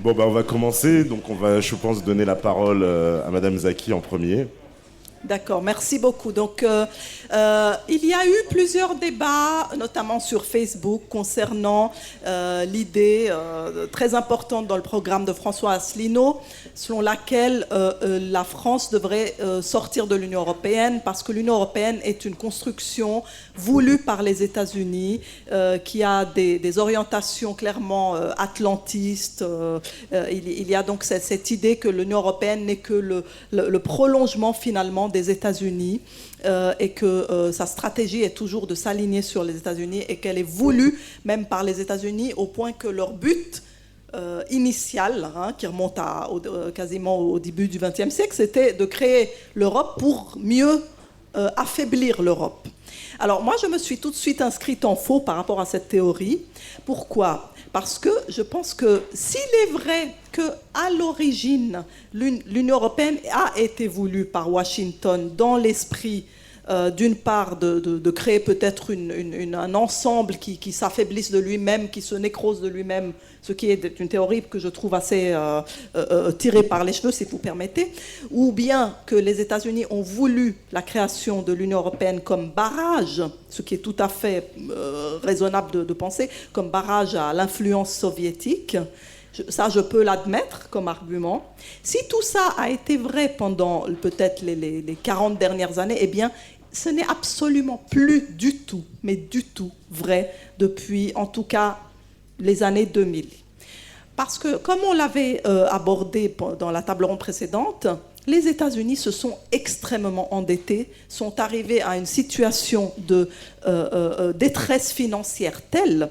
Bon, on va commencer. Donc, on va, je pense, donner la parole à Madame Zaki en premier. D'accord, merci beaucoup. Donc, il y a eu plusieurs débats, notamment sur Facebook, concernant l'idée très importante dans le programme de François Asselineau, selon laquelle la France devrait sortir de l'Union européenne parce que l'Union européenne est une construction voulue par les États-Unis qui a des orientations clairement atlantistes. Il y a donc cette idée que l'Union européenne n'est que le prolongement finalement des États-Unis et que sa stratégie est toujours de s'aligner sur les États-Unis et qu'elle est voulue même par les États-Unis au point que leur but initial, qui remonte quasiment au début du XXe siècle, c'était de créer l'Europe pour mieux affaiblir l'Europe. Alors moi, je me suis tout de suite inscrite en faux par rapport à cette théorie. Pourquoi ? Parce que je pense que s'il est vrai qu'à l'origine, l'Union européenne a été voulue par Washington dans l'esprit d'une part de créer peut-être un ensemble qui s'affaiblisse de lui-même, qui se nécrose de lui-même, ce qui est une théorie que je trouve assez tirée par les cheveux, si vous permettez, ou bien que les États-Unis ont voulu la création de l'Union européenne comme barrage, ce qui est tout à fait raisonnable de penser, comme barrage à l'influence soviétique. Ça, je peux l'admettre comme argument. Si tout ça a été vrai pendant peut-être les 40 dernières années, eh bien, ce n'est absolument plus du tout, mais du tout vrai depuis, en tout cas, les années 2000. Parce que, comme on l'avait abordé dans la table ronde précédente, les États-Unis se sont extrêmement endettés, sont arrivés à une situation de détresse financière telle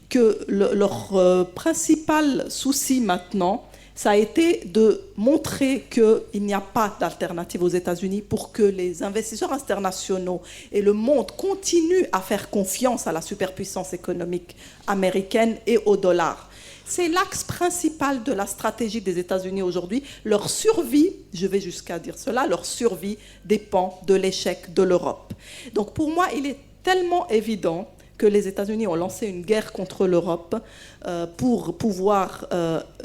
que leur principal souci maintenant, ça a été de montrer qu'il n'y a pas d'alternative aux États-Unis pour que les investisseurs internationaux et le monde continuent à faire confiance à la superpuissance économique américaine et au dollar. C'est l'axe principal de la stratégie des États-Unis aujourd'hui. Leur survie, je vais jusqu'à dire cela, leur survie dépend de l'échec de l'Europe. Donc pour moi, il est tellement évident que les États-Unis ont lancé une guerre contre l'Europe pour pouvoir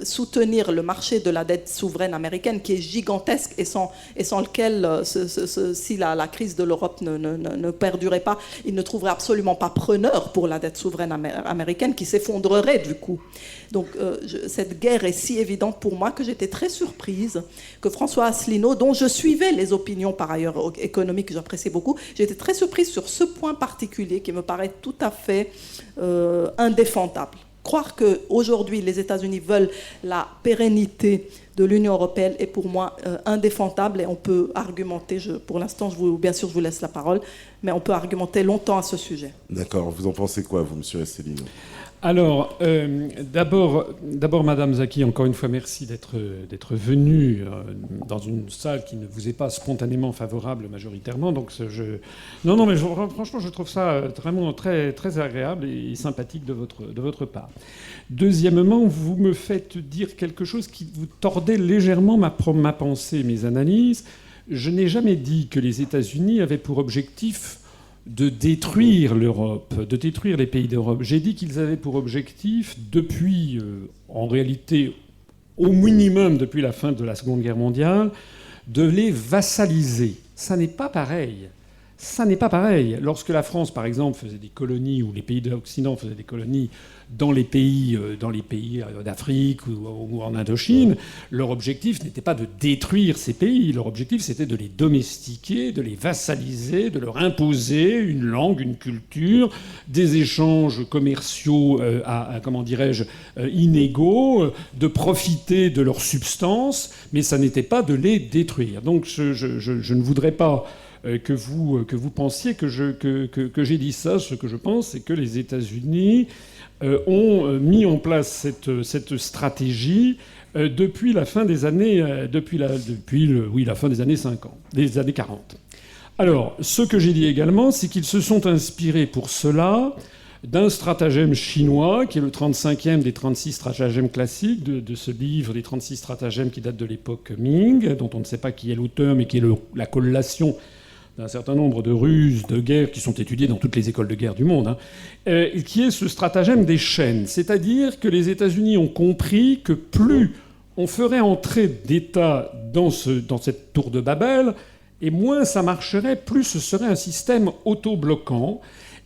soutenir le marché de la dette souveraine américaine qui est gigantesque et sans lequel, si la crise de l'Europe ne perdurait pas, ils ne trouveraient absolument pas preneur pour la dette souveraine américaine qui s'effondrerait du coup. Donc cette guerre est si évidente pour moi que j'étais très surprise que François Asselineau, dont je suivais les opinions par ailleurs économiques que j'appréciais beaucoup, j'étais très surprise sur ce point particulier qui me paraît tout à fait indéfendable. Croire qu'aujourd'hui les États-Unis veulent la pérennité de l'Union européenne est pour moi indéfendable et on peut argumenter, pour l'instant bien sûr je vous laisse la parole, mais on peut argumenter longtemps à ce sujet. D'accord, vous en pensez quoi vous, monsieur Asselineau ? Alors, d'abord, Madame Zaki, encore une fois, merci d'être venue dans une salle qui ne vous est pas spontanément favorable majoritairement. Donc, non, mais franchement, je trouve ça vraiment très, très agréable et sympathique de votre part. Deuxièmement, vous me faites dire quelque chose qui vous tordait légèrement ma pensée, mes analyses. Je n'ai jamais dit que les États-Unis avaient pour objectif de détruire l'Europe, de détruire les pays d'Europe. J'ai dit qu'ils avaient pour objectif, depuis, en réalité, au minimum depuis la fin de la Seconde Guerre mondiale, de les vassaliser. Ça n'est pas pareil. Ça n'est pas pareil. Lorsque la France, par exemple, faisait des colonies, ou les pays de l'Occident faisaient des colonies dans les pays d'Afrique ou en Indochine, leur objectif n'était pas de détruire ces pays. Leur objectif, c'était de les domestiquer, de les vassaliser, de leur imposer une langue, une culture, des échanges commerciaux inégaux, de profiter de leur substance, mais ça n'était pas de les détruire. Donc je ne voudrais pas que vous pensiez que j'ai dit ça. Ce que je pense, c'est que les États-Unis ont mis en place cette stratégie depuis la fin des années la fin des années 50, des années 40. Alors, ce que j'ai dit également, c'est qu'ils se sont inspirés pour cela d'un stratagème chinois, qui est le 35e des 36 stratagèmes classiques de ce livre des 36 stratagèmes qui date de l'époque Ming, dont on ne sait pas qui est l'auteur, mais qui est la collation d'un certain nombre de ruses de guerre qui sont étudiées dans toutes les écoles de guerre du monde, qui est ce stratagème des chaînes. C'est-à-dire que les États-Unis ont compris que plus on ferait entrer d'États dans cette tour de Babel, et moins ça marcherait, plus ce serait un système auto-bloquant,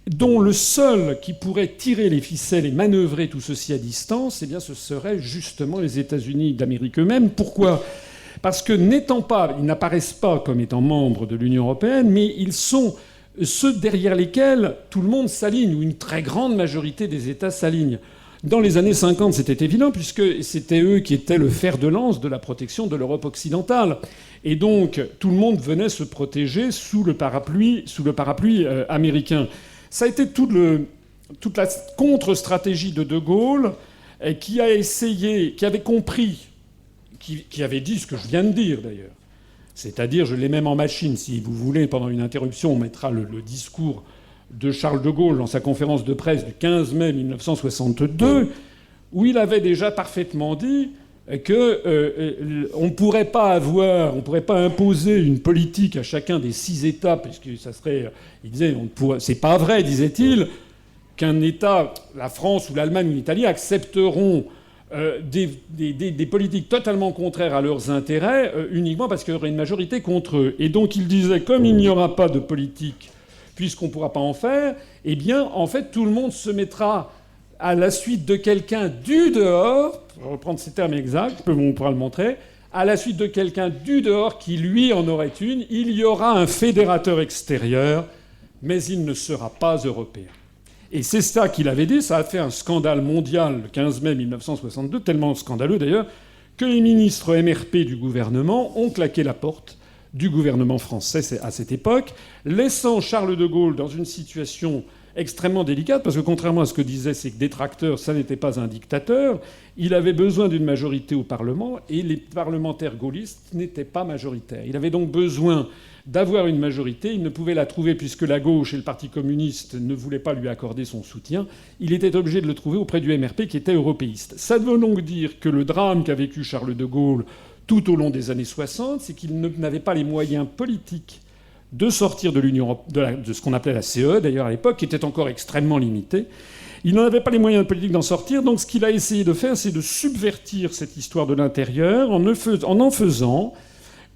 dont le seul qui pourrait tirer les ficelles et manœuvrer tout ceci à distance, eh bien, ce seraient justement les États-Unis d'Amérique eux-mêmes. Pourquoi ? Parce que ils n'apparaissent pas comme étant membres de l'Union européenne, mais ils sont ceux derrière lesquels tout le monde s'aligne, ou une très grande majorité des États s'alignent. Dans les années 50, c'était évident, puisque c'était eux qui étaient le fer de lance de la protection de l'Europe occidentale. Et donc, tout le monde venait se protéger sous le parapluie américain. Ça a été toute la contre-stratégie de Gaulle, qui avait compris, qui avait dit ce que je viens de dire d'ailleurs. C'est-à-dire, je l'ai même en machine, si vous voulez, pendant une interruption, on mettra le discours de Charles de Gaulle dans sa conférence de presse du 15 mai 1962, où il avait déjà parfaiement dit qu'on ne pourrait pas imposer une politique à chacun des 6 États, puisque ça serait, il disait, c'est pas vrai, disait-il, qu'un État, la France ou l'Allemagne ou l'Italie, accepteront des politiques totalement contraires à leurs intérêts uniquement parce qu'il y aurait une majorité contre eux. Et donc il disait, comme il n'y aura pas de politique, puisqu'on ne pourra pas en faire, eh bien, en fait, tout le monde se mettra à la suite de quelqu'un du dehors, pour reprendre ces termes exacts, on pourra le montrer, à la suite de quelqu'un du dehors qui, lui, en aurait une, il y aura un fédérateur extérieur, mais il ne sera pas européen. Et c'est ça qu'il avait dit, ça a fait un scandale mondial le 15 mai 1962, tellement scandaleux d'ailleurs, que les ministres MRP du gouvernement ont claqué la porte du gouvernement français à cette époque, laissant Charles de Gaulle dans une situation extrêmement délicate, parce que contrairement à ce que disaient ses détracteurs, ça n'était pas un dictateur, il avait besoin d'une majorité au Parlement, et les parlementaires gaullistes n'étaient pas majoritaires. Il avait donc besoin d'avoir une majorité, il ne pouvait la trouver puisque la gauche et le Parti communiste ne voulaient pas lui accorder son soutien, il était obligé de le trouver auprès du MRP qui était européiste. Ça veut donc dire que le drame qu'a vécu Charles de Gaulle tout au long des années 60, c'est qu'il n'avait pas les moyens politiques de sortir de l'Union, de ce qu'on appelait la CE, d'ailleurs à l'époque, qui était encore extrêmement limitée. Il n'en avait pas les moyens politiques d'en sortir, donc ce qu'il a essayé de faire, c'est de subvertir cette histoire de l'intérieur en en faisant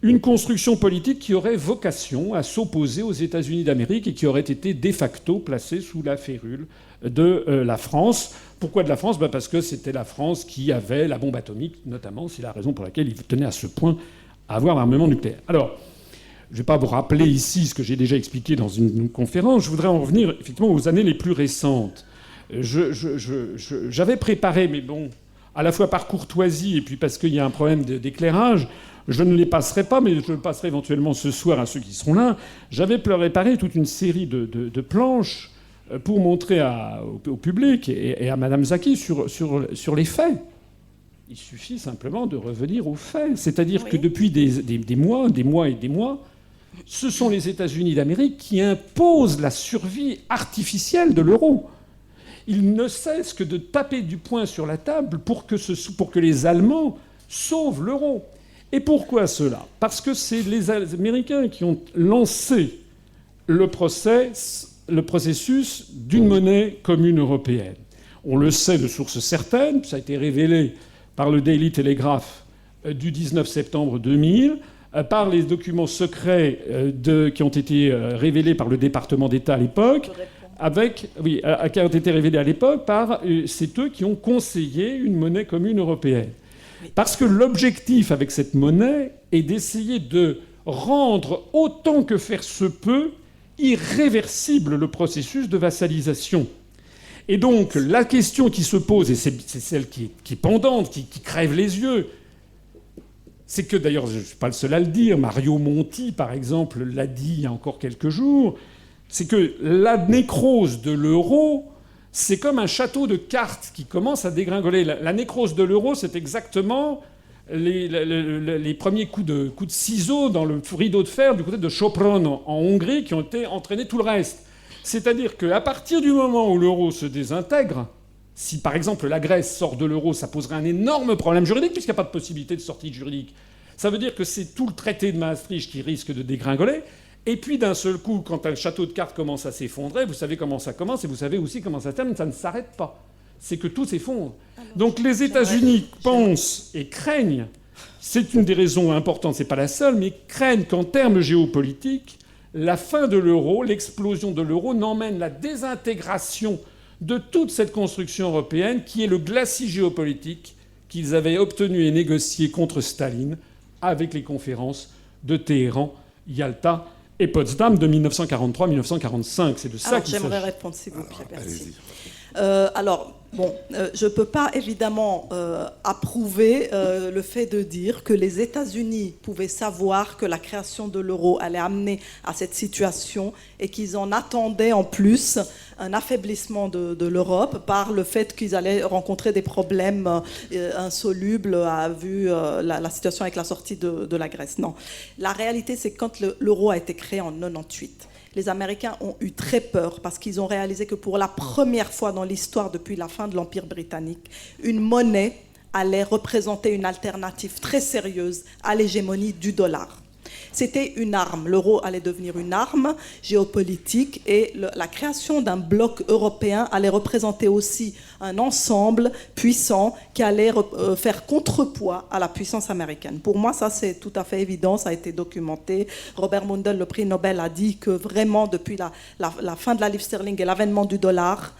une construction politique qui aurait vocation à s'opposer aux États-Unis d'Amérique et qui aurait été de facto placée sous la férule de la France. Pourquoi de la France ? Parce que c'était la France qui avait la bombe atomique, notamment. C'est la raison pour laquelle il tenait à ce point à avoir l'armement nucléaire. Alors, je ne vais pas vous rappeler ici ce que j'ai déjà expliqué dans une conférence. Je voudrais en revenir effectivement aux années les plus récentes. J'avais préparé, mais bon, à la fois par courtoisie et puis parce qu'il y a un problème d'éclairage, je ne les passerai pas, mais je le passerai éventuellement ce soir à ceux qui seront là. J'avais préparé toute une série de planches pour montrer au public et à Madame Zaki sur les faits. Il suffit simplement de revenir aux faits. C'est-à-dire que depuis des mois et des mois, ce sont les États-Unis d'Amérique qui imposent la survie artificielle de l'euro. Ils ne cessent que de taper du poing sur la table pour que les Allemands sauvent l'euro. Et pourquoi cela ? Parce que c'est les Américains qui ont lancé le processus d'une monnaie commune européenne. On le sait de sources certaines, ça a été révélé par le Daily Telegraph du 19 septembre 2000, par les documents secrets qui ont été révélés par le département d'État à l'époque, qui ont été révélés à l'époque par c'est eux qui ont conseillé une monnaie commune européenne. Parce que l'objectif avec cette monnaie est d'essayer de rendre autant que faire se peut irréversible le processus de vassalisation. Et donc la question qui se pose, et c'est celle qui est pendante, qui crève les yeux, c'est que d'ailleurs je ne suis pas le seul à le dire, Mario Monti par exemple l'a dit il y a encore quelques jours, c'est que la nécrose de l'euro, c'est comme un château de cartes qui commence à dégringoler. La nécrose de l'euro, c'est exactement les premiers coups de ciseaux dans le rideau de fer du côté de Sopron en Hongrie qui ont été entraînés tout le reste. C'est-à-dire qu'à partir du moment où l'euro se désintègre, si par exemple la Grèce sort de l'euro, ça poserait un énorme problème juridique puisqu'il n'y a pas de possibilité de sortie juridique. Ça veut dire que c'est tout le traité de Maastricht qui risque de dégringoler. Et puis d'un seul coup, quand un château de cartes commence à s'effondrer, vous savez comment ça commence et vous savez aussi comment ça termine, ça ne s'arrête pas. C'est que tout s'effondre. Donc les États-Unis pensent et craignent, c'est une des raisons importantes, c'est pas la seule, mais craignent qu'en termes géopolitiques, la fin de l'euro, l'explosion de l'euro n'emmène la désintégration de toute cette construction européenne qui est le glacis géopolitique qu'ils avaient obtenu et négocié contre Staline avec les conférences de Téhéran, Yalta et Potsdam de 1943-1945. C'est de ça qu'il s'agit. J'aimerais répondre, s'il vous plaît. Merci. Je ne peux pas évidemment approuver le fait de dire que les États-Unis pouvaient savoir que la création de l'euro allait amener à cette situation et qu'ils en attendaient en plus un affaiblissement de l'Europe par le fait qu'ils allaient rencontrer des problèmes insolubles vu la situation avec la sortie de la Grèce. Non. La réalité, c'est que quand l'euro a été créé en 98, les Américains ont eu très peur parce qu'ils ont réalisé que pour la première fois dans l'histoire depuis la fin de l'Empire britannique, une monnaie allait représenter une alternative très sérieuse à l'hégémonie du dollar. C'était une arme. L'euro allait devenir une arme géopolitique et la création d'un bloc européen allait représenter aussi un ensemble puissant qui allait faire contrepoids à la puissance américaine. Pour moi, ça c'est tout à fait évident, ça a été documenté. Robert Mundell, le prix Nobel, a dit que vraiment depuis la fin de la livre sterling et l'avènement du dollar,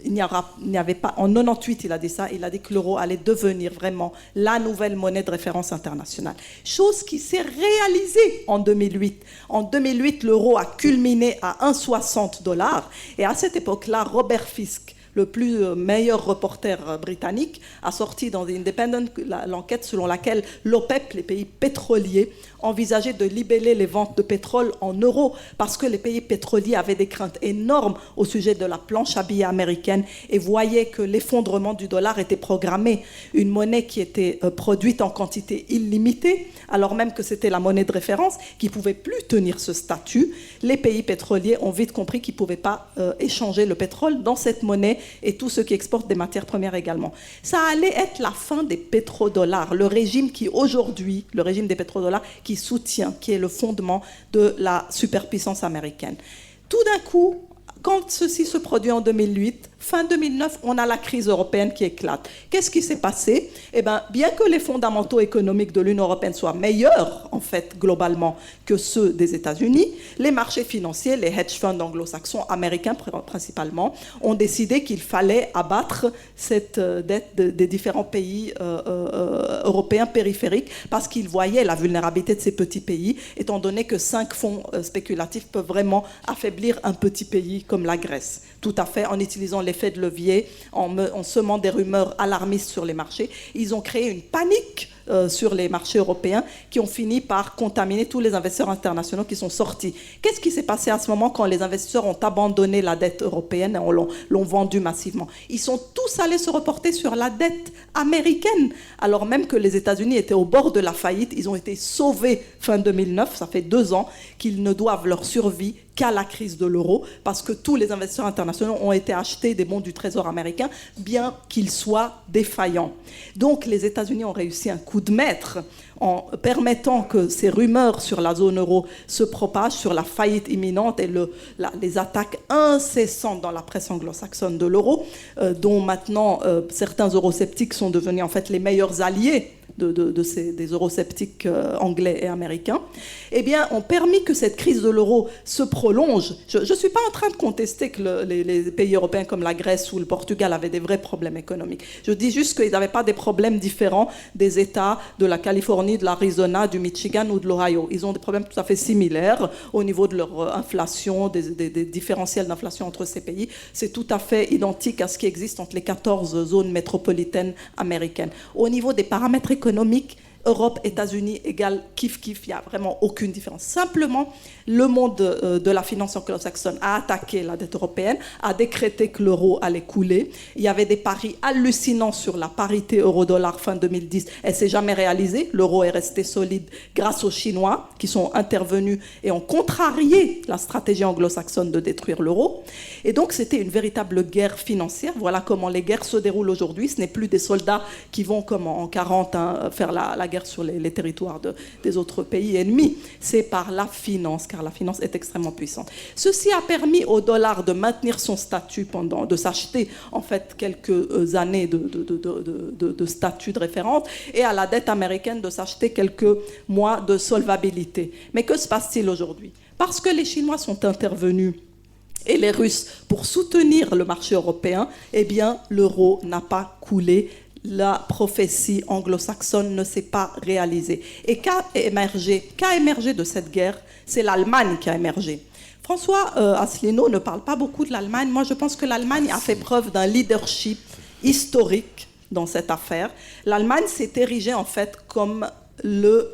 il n'y avait pas, en 98 il a dit ça, il a dit que l'euro allait devenir vraiment la nouvelle monnaie de référence internationale. Chose qui s'est réalisée en 2008. En 2008, l'euro a culminé à 1,60 $ et à cette époque-là, Robert Fisk, le meilleur reporter britannique, a sorti dans The Independent l'enquête selon laquelle l'OPEP, les pays pétroliers, envisageaient de libeller les ventes de pétrole en euros parce que les pays pétroliers avaient des craintes énormes au sujet de la planche à billets américaine et voyaient que l'effondrement du dollar était programmé. Une monnaie qui était produite en quantité illimitée, alors même que c'était la monnaie de référence, qui ne pouvait plus tenir ce statut. Les pays pétroliers ont vite compris qu'ils ne pouvaient pas échanger le pétrole dans cette monnaie et tous ceux qui exportent des matières premières également. Ça allait être la fin des pétrodollars, le régime qui aujourd'hui, le régime des pétrodollars, qui soutient, qui est le fondement de la superpuissance américaine. Tout d'un coup, quand ceci se produit en 2008, fin 2009, on a la crise européenne qui éclate. Qu'est-ce qui s'est passé ? Eh bien, bien que les fondamentaux économiques de l'Union européenne soient meilleurs, en fait, globalement, que ceux des États-Unis, les marchés financiers, les hedge funds anglo-saxons, américains principalement, ont décidé qu'il fallait abattre cette dette des différents pays européens périphériques parce qu'ils voyaient la vulnérabilité de ces petits pays, étant donné que 5 fonds spéculatifs peuvent vraiment affaiblir un petit pays comme la Grèce. Tout à fait, en utilisant l'effet de levier, en semant des rumeurs alarmistes sur les marchés. Ils ont créé une panique sur les marchés européens qui ont fini par contaminer tous les investisseurs internationaux qui sont sortis. Qu'est-ce qui s'est passé à ce moment quand les investisseurs ont abandonné la dette européenne et l'ont vendue massivement ? Ils sont tous allés se reporter sur la dette américaine, alors même que les États-Unis étaient au bord de la faillite. Ils ont été sauvés fin 2009, ça fait 2 ans qu'ils ne doivent leur survie qu'à la crise de l'euro, parce que tous les investisseurs internationaux ont été achetés des bons du Trésor américain, bien qu'ils soient défaillants. Donc les États-Unis ont réussi un coup de maître en permettant que ces rumeurs sur la zone euro se propagent, sur la faillite imminente et les attaques incessantes dans la presse anglo-saxonne de l'euro, dont maintenant certains eurosceptiques sont devenus en fait les meilleurs alliés des eurosceptiques anglais et américains, eh bien, ont permis que cette crise de l'euro se prolonge. Je ne suis pas en train de contester que les pays européens comme la Grèce ou le Portugal avaient des vrais problèmes économiques. Je dis juste qu'ils n'avaient pas des problèmes différents des États de la Californie, de l'Arizona, du Michigan ou de l'Ohio. Ils ont des problèmes tout à fait similaires au niveau de leur inflation, des différentiels d'inflation entre ces pays. C'est tout à fait identique à ce qui existe entre les 14 zones métropolitaines américaines. Au niveau des paramètres économiques, Europe, États-Unis égale kiff-kiff, il n'y a vraiment aucune différence. Simplement, le monde de la finance anglo-saxonne a attaqué la dette européenne, a décrété que l'euro allait couler. Il y avait des paris hallucinants sur la parité euro-dollar fin 2010. Elle ne s'est jamais réalisée. L'euro est resté solide grâce aux Chinois qui sont intervenus et ont contrarié la stratégie anglo-saxonne de détruire l'euro. Et donc, c'était une véritable guerre financière. Voilà comment les guerres se déroulent aujourd'hui. Ce n'est plus des soldats qui vont, comme en 40, faire la guerre sur les territoires des autres pays ennemis. C'est par la finance, car la finance est extrêmement puissante. Ceci a permis au dollar de maintenir son statut de s'acheter en fait quelques années de statut de référence, et à la dette américaine de s'acheter quelques mois de solvabilité. Mais que se passe-t-il aujourd'hui? Parce que les Chinois sont intervenus et les Russes pour soutenir le marché européen, eh bien l'euro n'a pas coulé. La prophétie anglo-saxonne ne s'est pas réalisée. Et qu'a émergé de cette guerre? C'est l'Allemagne qui a émergé. François Asselineau ne parle pas beaucoup de l'Allemagne. Moi, je pense que l'Allemagne a fait preuve d'un leadership historique dans cette affaire. L'Allemagne s'est érigée en fait comme le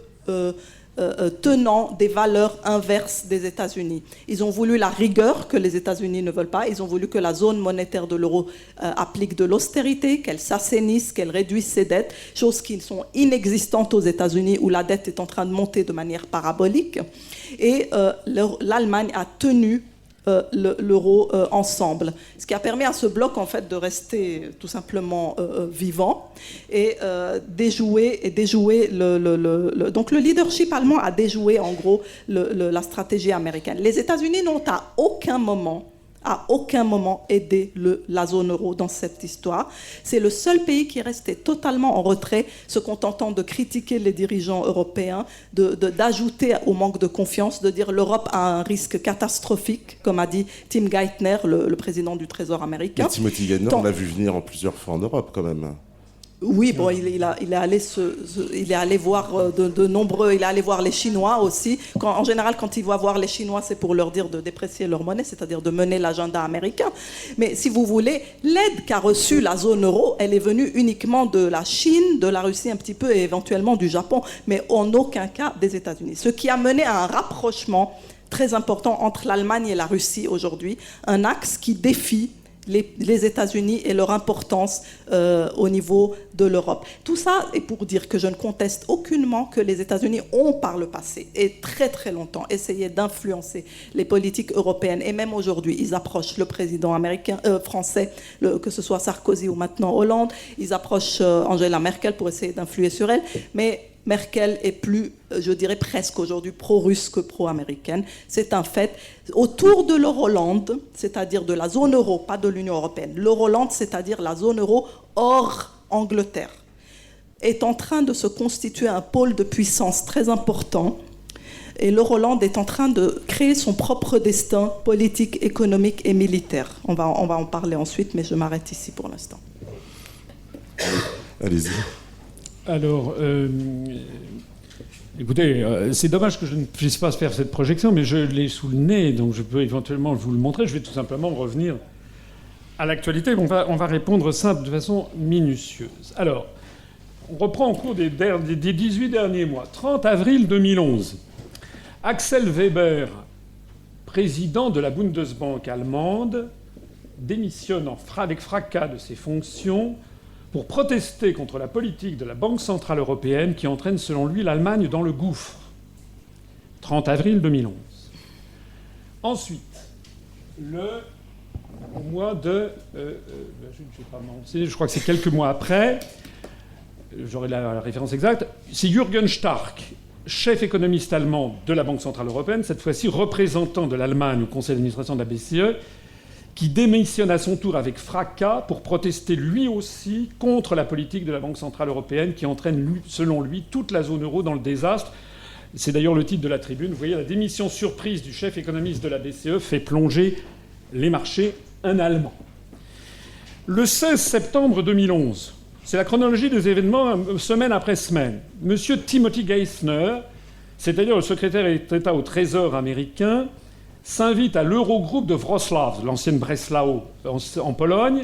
tenant des valeurs inverses des États-Unis. Ils ont voulu la rigueur que les États-Unis ne veulent pas. Ils ont voulu que la zone monétaire de l'euro applique de l'austérité, qu'elle s'assainisse, qu'elle réduise ses dettes, choses qui sont inexistantes aux États-Unis où la dette est en train de monter de manière parabolique. Et l'Allemagne a tenu l'euro ensemble, ce qui a permis à ce bloc en fait de rester tout simplement vivant et déjouer donc le leadership allemand a déjoué en gros la stratégie américaine. Les États-Unis n'ont à aucun moment aidé la zone euro dans cette histoire. C'est le seul pays qui est resté totalement en retrait, se contentant de critiquer les dirigeants européens, d'ajouter au manque de confiance, de dire l'Europe a un risque catastrophique, comme a dit Tim Geithner, le président du Trésor américain. Mais Timothy Geithner, on l'a vu venir en plusieurs fois en Europe quand même. Oui, bon, il est allé voir de nombreux. Il est allé voir les Chinois aussi. En général, quand il va voir les Chinois, c'est pour leur dire de déprécier leur monnaie, c'est-à-dire de mener l'agenda américain. Mais si vous voulez, l'aide qu'a reçue la zone euro, elle est venue uniquement de la Chine, de la Russie un petit peu et éventuellement du Japon, mais en aucun cas des États-Unis. Ce qui a mené à un rapprochement très important entre l'Allemagne et la Russie aujourd'hui, un axe qui défie les États-Unis et leur importance au niveau de l'Europe. Tout ça est pour dire que je ne conteste aucunement que les États-Unis ont par le passé et très très longtemps essayé d'influencer les politiques européennes, et même aujourd'hui ils approchent le président français, que ce soit Sarkozy ou maintenant Hollande, ils approchent Angela Merkel pour essayer d'influer sur elle, mais Merkel est plus, je dirais presque aujourd'hui, pro-russe que pro-américaine. C'est un fait. Autour de l'Euroland, c'est-à-dire de la zone euro, pas de l'Union européenne, l'Euroland, c'est-à-dire la zone euro hors Angleterre, est en train de se constituer un pôle de puissance très important. Et l'Euroland est en train de créer son propre destin politique, économique et militaire. On va en parler ensuite, mais je m'arrête ici pour l'instant. Allez-y. Alors, écoutez, c'est dommage que je ne puisse pas faire cette projection, mais je l'ai sous le nez, donc je peux éventuellement vous le montrer. Je vais tout simplement revenir à l'actualité. On va répondre ça de façon minutieuse. Alors, on reprend au cours des 18 derniers mois. 30 avril 2011, Axel Weber, président de la Bundesbank allemande, démissionne avec fracas de ses fonctions pour protester contre la politique de la Banque centrale européenne qui entraîne, selon lui, l'Allemagne dans le gouffre. 30 avril 2011. Ensuite, au mois de... je ne sais pas mentir, je crois que c'est quelques mois après, j'aurai la référence exacte, c'est Jürgen Stark, chef économiste allemand de la Banque centrale européenne, cette fois-ci représentant de l'Allemagne au conseil d'administration de la BCE, qui démissionne à son tour avec fracas pour protester lui aussi contre la politique de la Banque centrale européenne qui entraîne, selon lui, toute la zone euro dans le désastre. C'est d'ailleurs le titre de la tribune. Vous voyez, la démission surprise du chef économiste de la BCE fait plonger les marchés, un Allemand. Le 16 septembre 2011, c'est la chronologie des événements semaine après semaine. Monsieur Timothy Geithner, c'est-à-dire le secrétaire d'État au Trésor américain, s'invite à l'Eurogroupe de Wrocław, l'ancienne Breslau, en Pologne,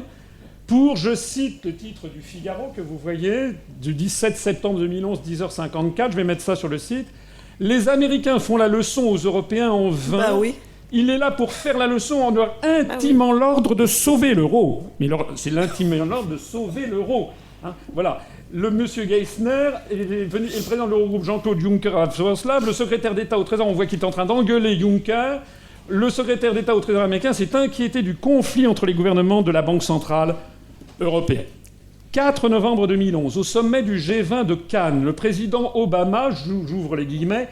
pour, je cite le titre du Figaro que vous voyez, du 17 septembre 2011, 10h54, je vais mettre ça sur le site, « Les Américains font la leçon aux Européens en vain. Bah oui. Il est là pour faire la leçon en leur intimant l'ordre de sauver l'euro. » Mais c'est l'intimant l'ordre de sauver l'euro. Hein, voilà. Le monsieur Geithner est le président de l'Eurogroupe Jean-Claude Juncker à Wrocław. Le secrétaire d'État au Trésor, on voit qu'il est en train d'engueuler Juncker. Le secrétaire d'État au Trésor américain s'est inquiété du conflit entre les gouvernements de la Banque centrale européenne. 4 novembre 2011, au sommet du G20 de Cannes, le président Obama, j'ouvre les guillemets,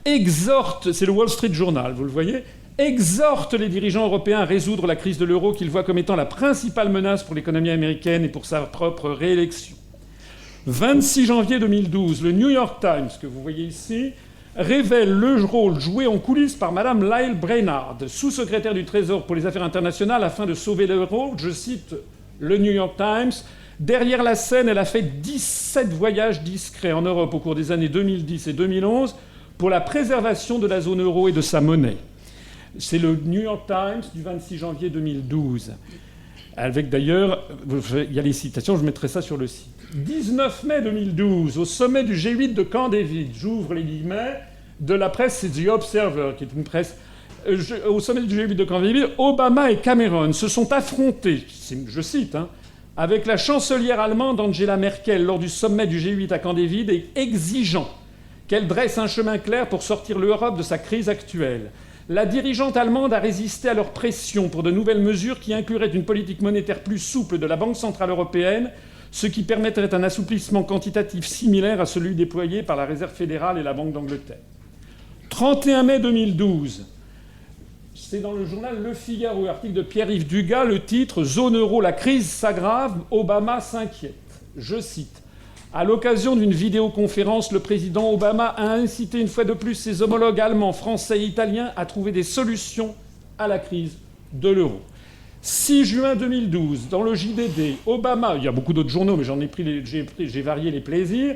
exhorte, c'est le Wall Street Journal, vous le voyez, exhorte les dirigeants européens à résoudre la crise de l'euro qu'il voit comme étant la principale menace pour l'économie américaine et pour sa propre réélection. 26 janvier 2012, le New York Times, que vous voyez ici, révèle le rôle joué en coulisses par Mme Lael Brainard, sous-secrétaire du Trésor pour les affaires internationales, afin de sauver l'euro. Je cite le New York Times. Derrière la scène, elle a fait 17 voyages discrets en Europe au cours des années 2010 et 2011 pour la préservation de la zone euro et de sa monnaie. C'est le New York Times du 26 janvier 2012. Avec d'ailleurs, il y a les citations, je mettrai ça sur le site. 19 mai 2012, au sommet du G8 de Camp David, j'ouvre les guillemets, de la presse, c'est The Observer, qui est une presse. Au sommet du G8 de Camp David, Obama et Cameron se sont affrontés, je cite, avec la chancelière allemande Angela Merkel lors du sommet du G8 à Camp David, et exigeant qu'elle dresse un chemin clair pour sortir l'Europe de sa crise actuelle. La dirigeante allemande a résisté à leur pression pour de nouvelles mesures qui incluraient une politique monétaire plus souple de la Banque centrale européenne, ce qui permettrait un assouplissement quantitatif similaire à celui déployé par la Réserve fédérale et la Banque d'Angleterre. 31 mai 2012, c'est dans le journal Le Figaro, article de Pierre-Yves Dugas, le titre « Zone euro, la crise s'aggrave, Obama s'inquiète ». Je cite. À l'occasion d'une vidéoconférence, le président Obama a incité une fois de plus ses homologues allemands, français et italiens à trouver des solutions à la crise de l'euro. 6 juin 2012, dans le JDD, Obama, il y a beaucoup d'autres journaux, mais j'ai varié les plaisirs,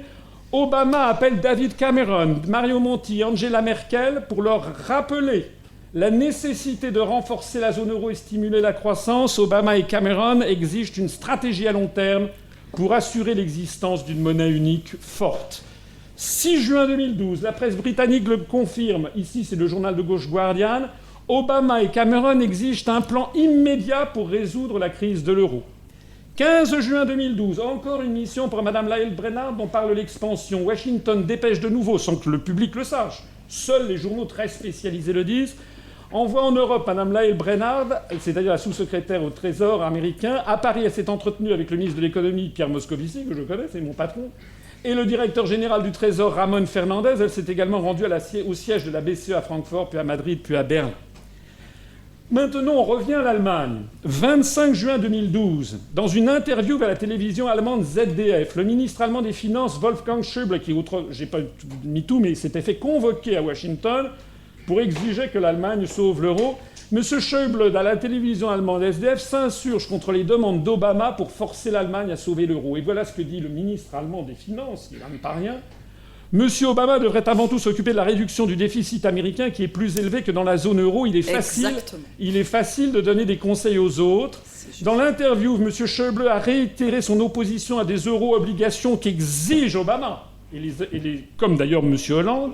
Obama appelle David Cameron, Mario Monti, Angela Merkel pour leur rappeler la nécessité de renforcer la zone euro et stimuler la croissance. Obama et Cameron exigent une stratégie à long terme pour assurer l'existence d'une monnaie unique forte. 6 juin 2012, la presse britannique le confirme. Ici, c'est le journal de gauche Guardian. Obama et Cameron exigent un plan immédiat pour résoudre la crise de l'euro. 15 juin 2012, encore une mission pour Mme Lael Brainard dont parle l'expansion. Washington dépêche de nouveau, sans que le public le sache. Seuls les journaux très spécialisés le disent. Envoie en Europe Mme Lael Brainard, c'est-à-dire la sous-secrétaire au Trésor américain. À Paris, elle s'est entretenue avec le ministre de l'économie, Pierre Moscovici, que je connais, c'est mon patron, et le directeur général du Trésor, Ramon Fernandez. Elle s'est également rendue au siège de la BCE à Francfort, puis à Madrid, puis à Berlin. Maintenant, on revient à l'Allemagne. 25 juin 2012, dans une interview à la télévision allemande ZDF, le ministre allemand des Finances, Wolfgang Schäuble, j'ai pas mis tout, mais il s'était fait convoquer à Washington pour exiger que l'Allemagne sauve l'euro. M. Schäuble, à la télévision allemande SDF, s'insurge contre les demandes d'Obama pour forcer l'Allemagne à sauver l'euro. Et voilà ce que dit le ministre allemand des Finances, qui n'est même pas rien. M. Obama devrait avant tout s'occuper de la réduction du déficit américain qui est plus élevé que dans la zone euro. Il est facile de donner des conseils aux autres. Dans l'interview, M. Schäuble a réitéré son opposition à des euro-obligations qu'exige Obama, comme d'ailleurs M. Hollande,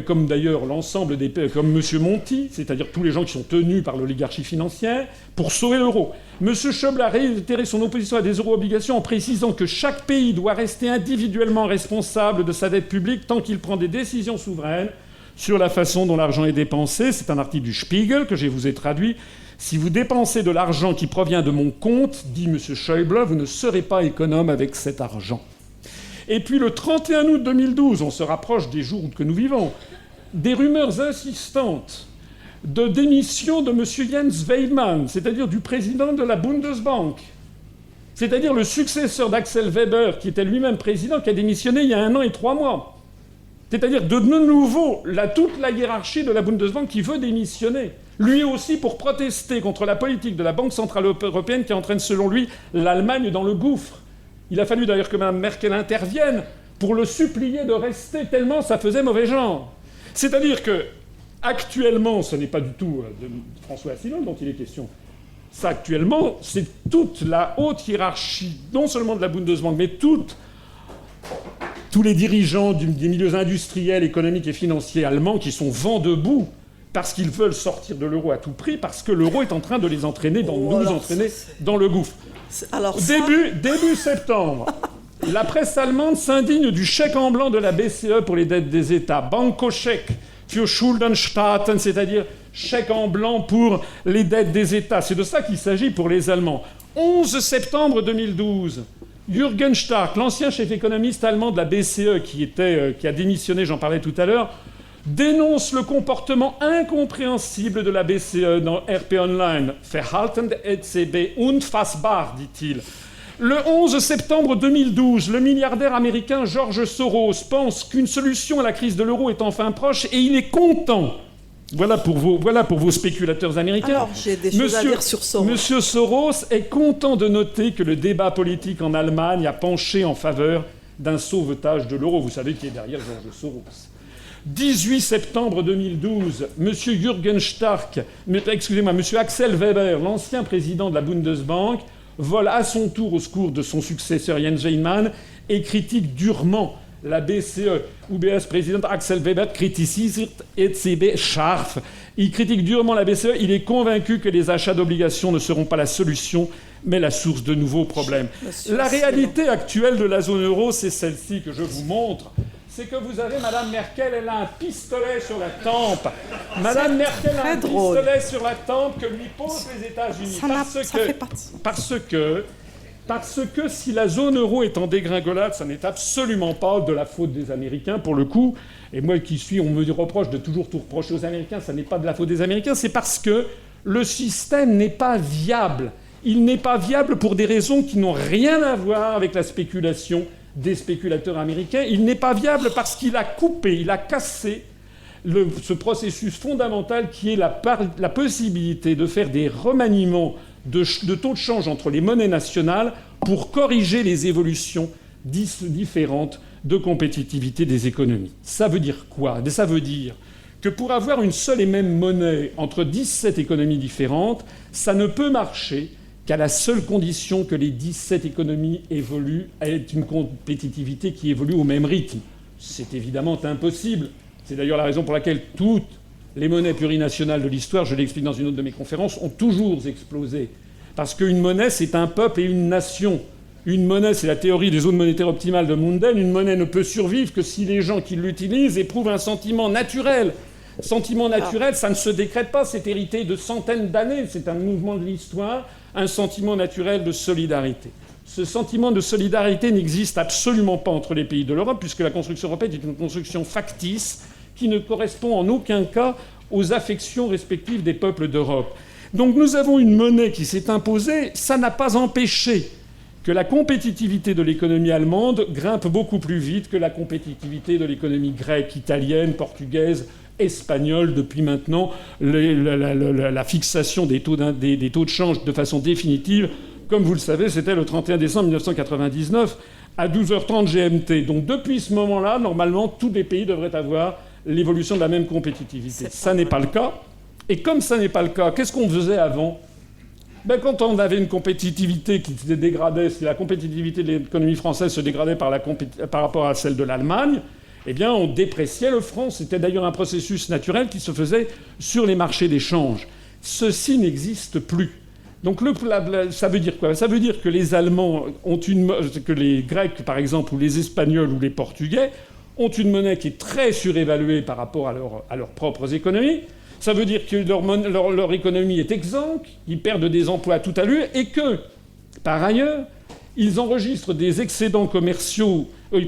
comme d'ailleurs l'ensemble des pays, comme M. Monti, c'est-à-dire tous les gens qui sont tenus par l'oligarchie financière, pour sauver l'euro. M. Schäuble a réitéré son opposition à des euro-obligations en précisant que chaque pays doit rester individuellement responsable de sa dette publique tant qu'il prend des décisions souveraines sur la façon dont l'argent est dépensé. C'est un article du Spiegel que je vous ai traduit. Si vous dépensez de l'argent qui provient de mon compte, dit M. Schäuble, vous ne serez pas économe avec cet argent. Et puis le 31 août 2012, on se rapproche des jours que nous vivons, des rumeurs insistantes de démission de M. Jens Weidmann, c'est-à-dire du président de la Bundesbank, c'est-à-dire le successeur d'Axel Weber, qui était lui-même président, qui a démissionné il y a 1 an et 3 mois. C'est-à-dire de nouveau toute la hiérarchie de la Bundesbank qui veut démissionner. Lui aussi pour protester contre la politique de la Banque centrale européenne qui entraîne, selon lui, l'Allemagne dans le gouffre. Il a fallu d'ailleurs que Mme Merkel intervienne pour le supplier de rester, tellement ça faisait mauvais genre. C'est-à-dire que, actuellement, ce n'est pas du tout de François Asselineau dont il est question. Ça, actuellement, c'est toute la haute hiérarchie, non seulement de la Bundesbank, mais tous les dirigeants des milieux industriels, économiques et financiers allemands qui sont vent debout parce qu'ils veulent sortir de l'euro à tout prix, parce que l'euro est en train de les entraîner, dans le gouffre. Début septembre, la presse allemande s'indigne du chèque en blanc de la BCE pour les dettes des États. Bankoscheck für Schuldenstaaten, c'est-à-dire chèque en blanc pour les dettes des États. C'est de ça qu'il s'agit pour les Allemands. 11 septembre 2012, Jürgen Stark, l'ancien chef économiste allemand de la BCE qui a démissionné, j'en parlais tout à l'heure, dénonce le comportement incompréhensible de la BCE dans RP Online. Verhalten der EZB unfassbar, dit-il. Le 11 septembre 2012, le milliardaire américain George Soros pense qu'une solution à la crise de l'euro est enfin proche et il est content. Voilà pour vos spéculateurs américains. Alors, j'ai des choses à dire sur Soros. Monsieur Soros est content de noter que le débat politique en Allemagne a penché en faveur d'un sauvetage de l'euro. Vous savez qui est derrière George Soros. 18 septembre 2012, monsieur Jürgen Stark, monsieur Axel Weber, l'ancien président de la Bundesbank, vole à son tour au secours de son successeur Jens Weinmann et critique durement la BCE. UBS-président Axel Weber kritisiert EZB scharf. Il critique durement la BCE. Il est convaincu que les achats d'obligations ne seront pas la solution, mais la source de nouveaux problèmes. La réalité actuelle de la zone euro, c'est celle-ci que je vous montre. C'est que vous avez Mme Merkel, elle a un pistolet sur la tempe. Mme Merkel a un pistolet sur la tempe que lui posent les États-Unis. Parce que si la zone euro est en dégringolade, ça n'est absolument pas de la faute des Américains, pour le coup. Et moi on me reproche de toujours tout reprocher aux Américains, ça n'est pas de la faute des Américains, c'est parce que le système n'est pas viable. Il n'est pas viable pour des raisons qui n'ont rien à voir avec la spéculation des spéculateurs américains. Il n'est pas viable parce qu'il a coupé, il a cassé ce processus fondamental qui est la possibilité de faire des remaniements de taux de change entre les monnaies nationales pour corriger les évolutions différentes de compétitivité des économies. Ça veut dire quoi? Ça veut dire que pour avoir une seule et même monnaie entre 17 économies différentes, ça ne peut marcher qu'à la seule condition que les 17 économies évoluent avec une compétitivité qui évolue au même rythme. C'est évidemment impossible. C'est d'ailleurs la raison pour laquelle toutes les monnaies plurinationales de l'histoire, je l'explique dans une autre de mes conférences, ont toujours explosé. Parce qu'une monnaie, c'est un peuple et une nation. Une monnaie, c'est la théorie des zones monétaires optimales de Mundell. Une monnaie ne peut survivre que si les gens qui l'utilisent éprouvent un sentiment naturel. Sentiment naturel, ça ne se décrète pas, c'est hérité de centaines d'années, c'est un mouvement de l'histoire, un sentiment naturel de solidarité. Ce sentiment de solidarité n'existe absolument pas entre les pays de l'Europe, puisque la construction européenne est une construction factice qui ne correspond en aucun cas aux affections respectives des peuples d'Europe. Donc nous avons une monnaie qui s'est imposée, ça n'a pas empêché que la compétitivité de l'économie allemande grimpe beaucoup plus vite que la compétitivité de l'économie grecque, italienne, portugaise, espagnole, depuis maintenant la fixation des taux de change de façon définitive. Comme vous le savez, c'était le 31 décembre 1999 à 12h30 GMT. Donc depuis ce moment-là, normalement, tous les pays devraient avoir l'évolution de la même compétitivité. Ça n'est pas le cas. Et comme ça n'est pas le cas, qu'est-ce qu'on faisait avant ? Quand on avait une compétitivité qui se dégradait, si la compétitivité de l'économie française se dégradait par rapport à celle de l'Allemagne, eh bien, on dépréciait le franc. C'était d'ailleurs un processus naturel qui se faisait sur les marchés d'échange. Ceci n'existe plus. Donc ça veut dire quoi ? Ça veut dire que les Allemands que les Grecs, par exemple, ou les Espagnols ou les Portugais ont une monnaie qui est très surévaluée par rapport à leurs propres économies. Ça veut dire que leur économie est exsangue, ils perdent des emplois à toute allure, et que, par ailleurs, ils enregistrent des excédents commerciaux, ils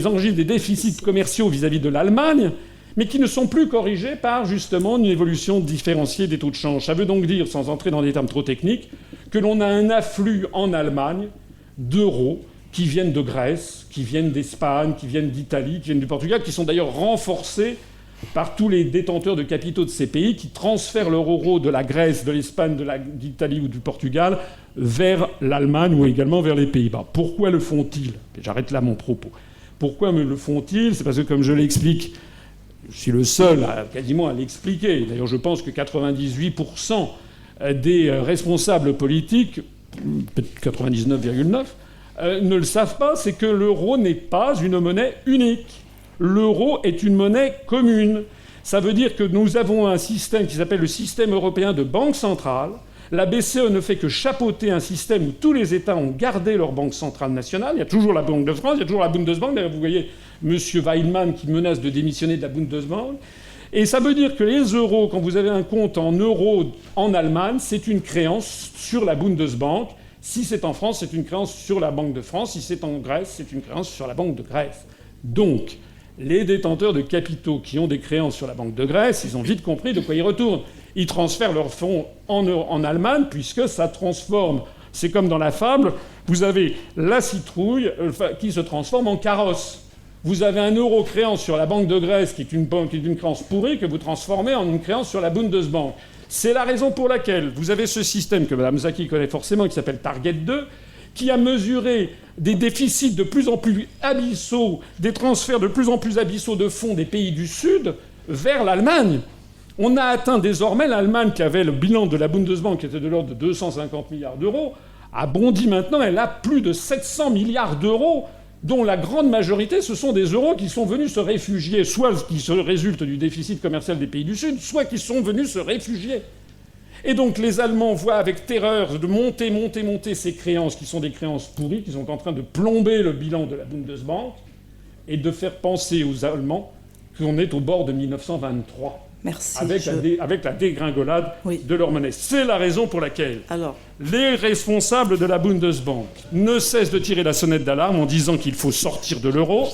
enregistrent des déficits commerciaux vis-à-vis de l'Allemagne, mais qui ne sont plus corrigés par, justement, une évolution différenciée des taux de change. Ça veut donc dire, sans entrer dans des termes trop techniques, que l'on a un afflux en Allemagne d'euros qui viennent de Grèce, qui viennent d'Espagne, qui viennent d'Italie, qui viennent du Portugal, qui sont d'ailleurs renforcés par tous les détenteurs de capitaux de ces pays qui transfèrent leur euro de la Grèce, de l'Espagne, d'Italie ou du Portugal vers l'Allemagne ou également vers les Pays-Bas. Pourquoi le font-ils ? J'arrête là mon propos. Pourquoi me le font-ils ? C'est parce que, comme je l'explique, je suis le seul quasiment à l'expliquer. D'ailleurs, je pense que 98% des responsables politiques, peut-être 99,9%, ne le savent pas, c'est que l'euro n'est pas une monnaie unique. L'euro est une monnaie commune. Ça veut dire que nous avons un système qui s'appelle le système européen de banque centrale. La BCE ne fait que chapeauter un système où tous les États ont gardé leur banque centrale nationale. Il y a toujours la Banque de France, il y a toujours la Bundesbank. D'ailleurs, vous voyez M. Weinmann qui menace de démissionner de la Bundesbank. Et ça veut dire que les euros, quand vous avez un compte en euros en Allemagne, c'est une créance sur la Bundesbank. Si c'est en France, c'est une créance sur la Banque de France. Si c'est en Grèce, c'est une créance sur la Banque de Grèce. Donc, les détenteurs de capitaux qui ont des créances sur la Banque de Grèce, ils ont vite compris de quoi ils retournent. Ils transfèrent leurs fonds en Allemagne, puisque ça transforme. C'est comme dans la fable, vous avez la citrouille qui se transforme en carrosse. Vous avez un euro créance sur la Banque de Grèce, qui est une créance pourrie, que vous transformez en une créance sur la Bundesbank. C'est la raison pour laquelle vous avez ce système que Mme Zaki connaît forcément, qui s'appelle Target 2, qui a mesuré des déficits de plus en plus abyssaux, des transferts de plus en plus abyssaux de fonds des pays du Sud vers l'Allemagne. On a atteint désormais l'Allemagne, qui avait le bilan de la Bundesbank qui était de l'ordre de 250 milliards d'euros, a bondi maintenant, elle a plus de 700 milliards d'euros, dont la grande majorité, ce sont des euros qui sont venus se réfugier, soit qui se résultent du déficit commercial des pays du Sud, soit qui sont venus se réfugier. Et donc les Allemands voient avec terreur de monter ces créances, qui sont des créances pourries, qui sont en train de plomber le bilan de la Bundesbank, et de faire penser aux Allemands qu'on est au bord de 1923. Merci. Avec la dégringolade de leur monnaie. C'est la raison pour laquelle les responsables de la Bundesbank ne cessent de tirer la sonnette d'alarme en disant qu'il faut sortir de l'euro,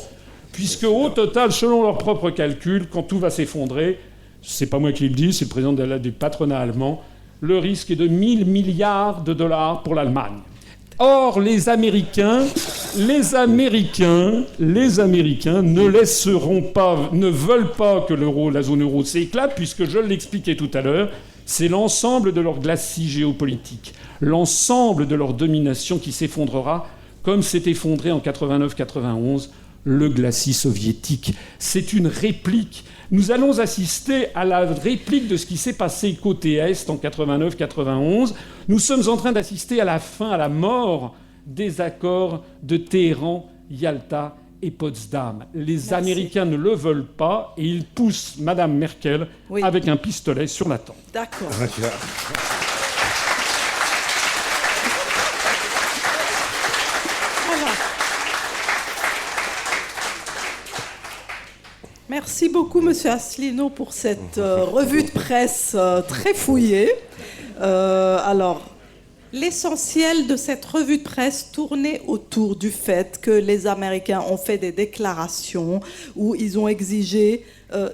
puisque au total, selon leurs propres calculs, quand tout va s'effondrer, c'est pas moi qui le dis, c'est le président du patronat allemand, le risque est de 1000 milliards de dollars pour l'Allemagne. Or, les Américains ne veulent pas que la zone euro s'éclate, puisque je l'expliquais tout à l'heure, c'est l'ensemble de leur glacis géopolitique, l'ensemble de leur domination qui s'effondrera, comme s'est effondré en 89-91 le glacis soviétique. C'est une réplique. Nous allons assister à la réplique de ce qui s'est passé côté Est en 89-91. Nous sommes en train d'assister à la mort des accords de Téhéran, Yalta et Potsdam. Les Américains ne le veulent pas et ils poussent Mme Merkel avec un pistolet sur la tempe. D'accord. Merci beaucoup, Monsieur Asselineau, pour cette revue de presse très fouillée. L'essentiel de cette revue de presse tournait autour du fait que les Américains ont fait des déclarations où ils ont exigé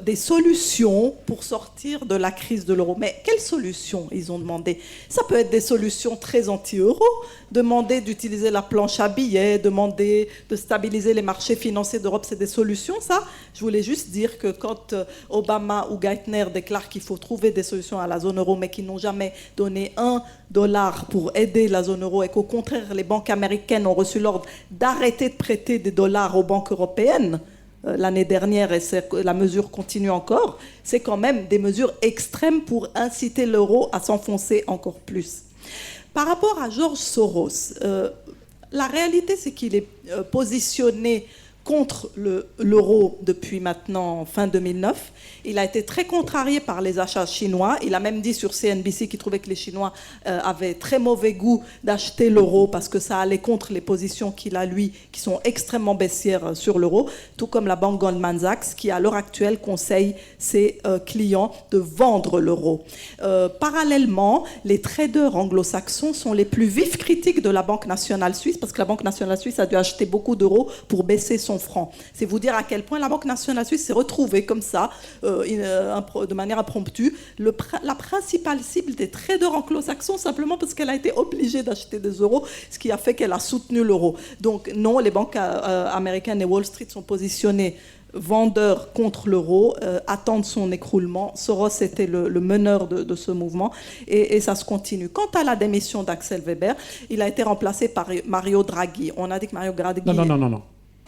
des solutions pour sortir de la crise de l'euro. Mais quelles solutions ils ont demandé? Ça peut être des solutions très anti-euro, demander d'utiliser la planche à billets, demander de stabiliser les marchés financiers d'Europe, c'est des solutions, ça. Je voulais juste dire que quand Obama ou Geithner déclarent qu'il faut trouver des solutions à la zone euro, mais qu'ils n'ont jamais donné $1 pour aider la zone euro et qu'au contraire, les banques américaines ont reçu l'ordre d'arrêter de prêter des dollars aux banques européennes, l'année dernière, et la mesure continue encore, c'est quand même des mesures extrêmes pour inciter l'euro à s'enfoncer encore plus. Par rapport à George Soros, la réalité, c'est qu'il est positionné contre l'euro depuis maintenant fin 2009. Il a été très contrarié par les achats chinois. Il a même dit sur CNBC qu'il trouvait que les Chinois avaient très mauvais goût d'acheter l'euro parce que ça allait contre les positions qu'il a, lui, qui sont extrêmement baissières sur l'euro, tout comme la banque Goldman Sachs, qui à l'heure actuelle conseille ses clients de vendre l'euro. Parallèlement, les traders anglo-saxons sont les plus vifs critiques de la Banque nationale suisse, parce que la Banque nationale suisse a dû acheter beaucoup d'euros pour baisser son franc. C'est vous dire à quel point la Banque nationale suisse s'est retrouvée comme ça, de manière impromptue, la principale cible des traders anglo-saxons, simplement parce qu'elle a été obligée d'acheter des euros, ce qui a fait qu'elle a soutenu l'euro. Donc non, les banques américaines et Wall Street sont positionnées vendeurs contre l'euro, attendent son écroulement. Soros était le meneur de ce mouvement et ça se continue. Quant à la démission d'Axel Weber, il a été remplacé par Mario Draghi. On a dit que Mario Draghi...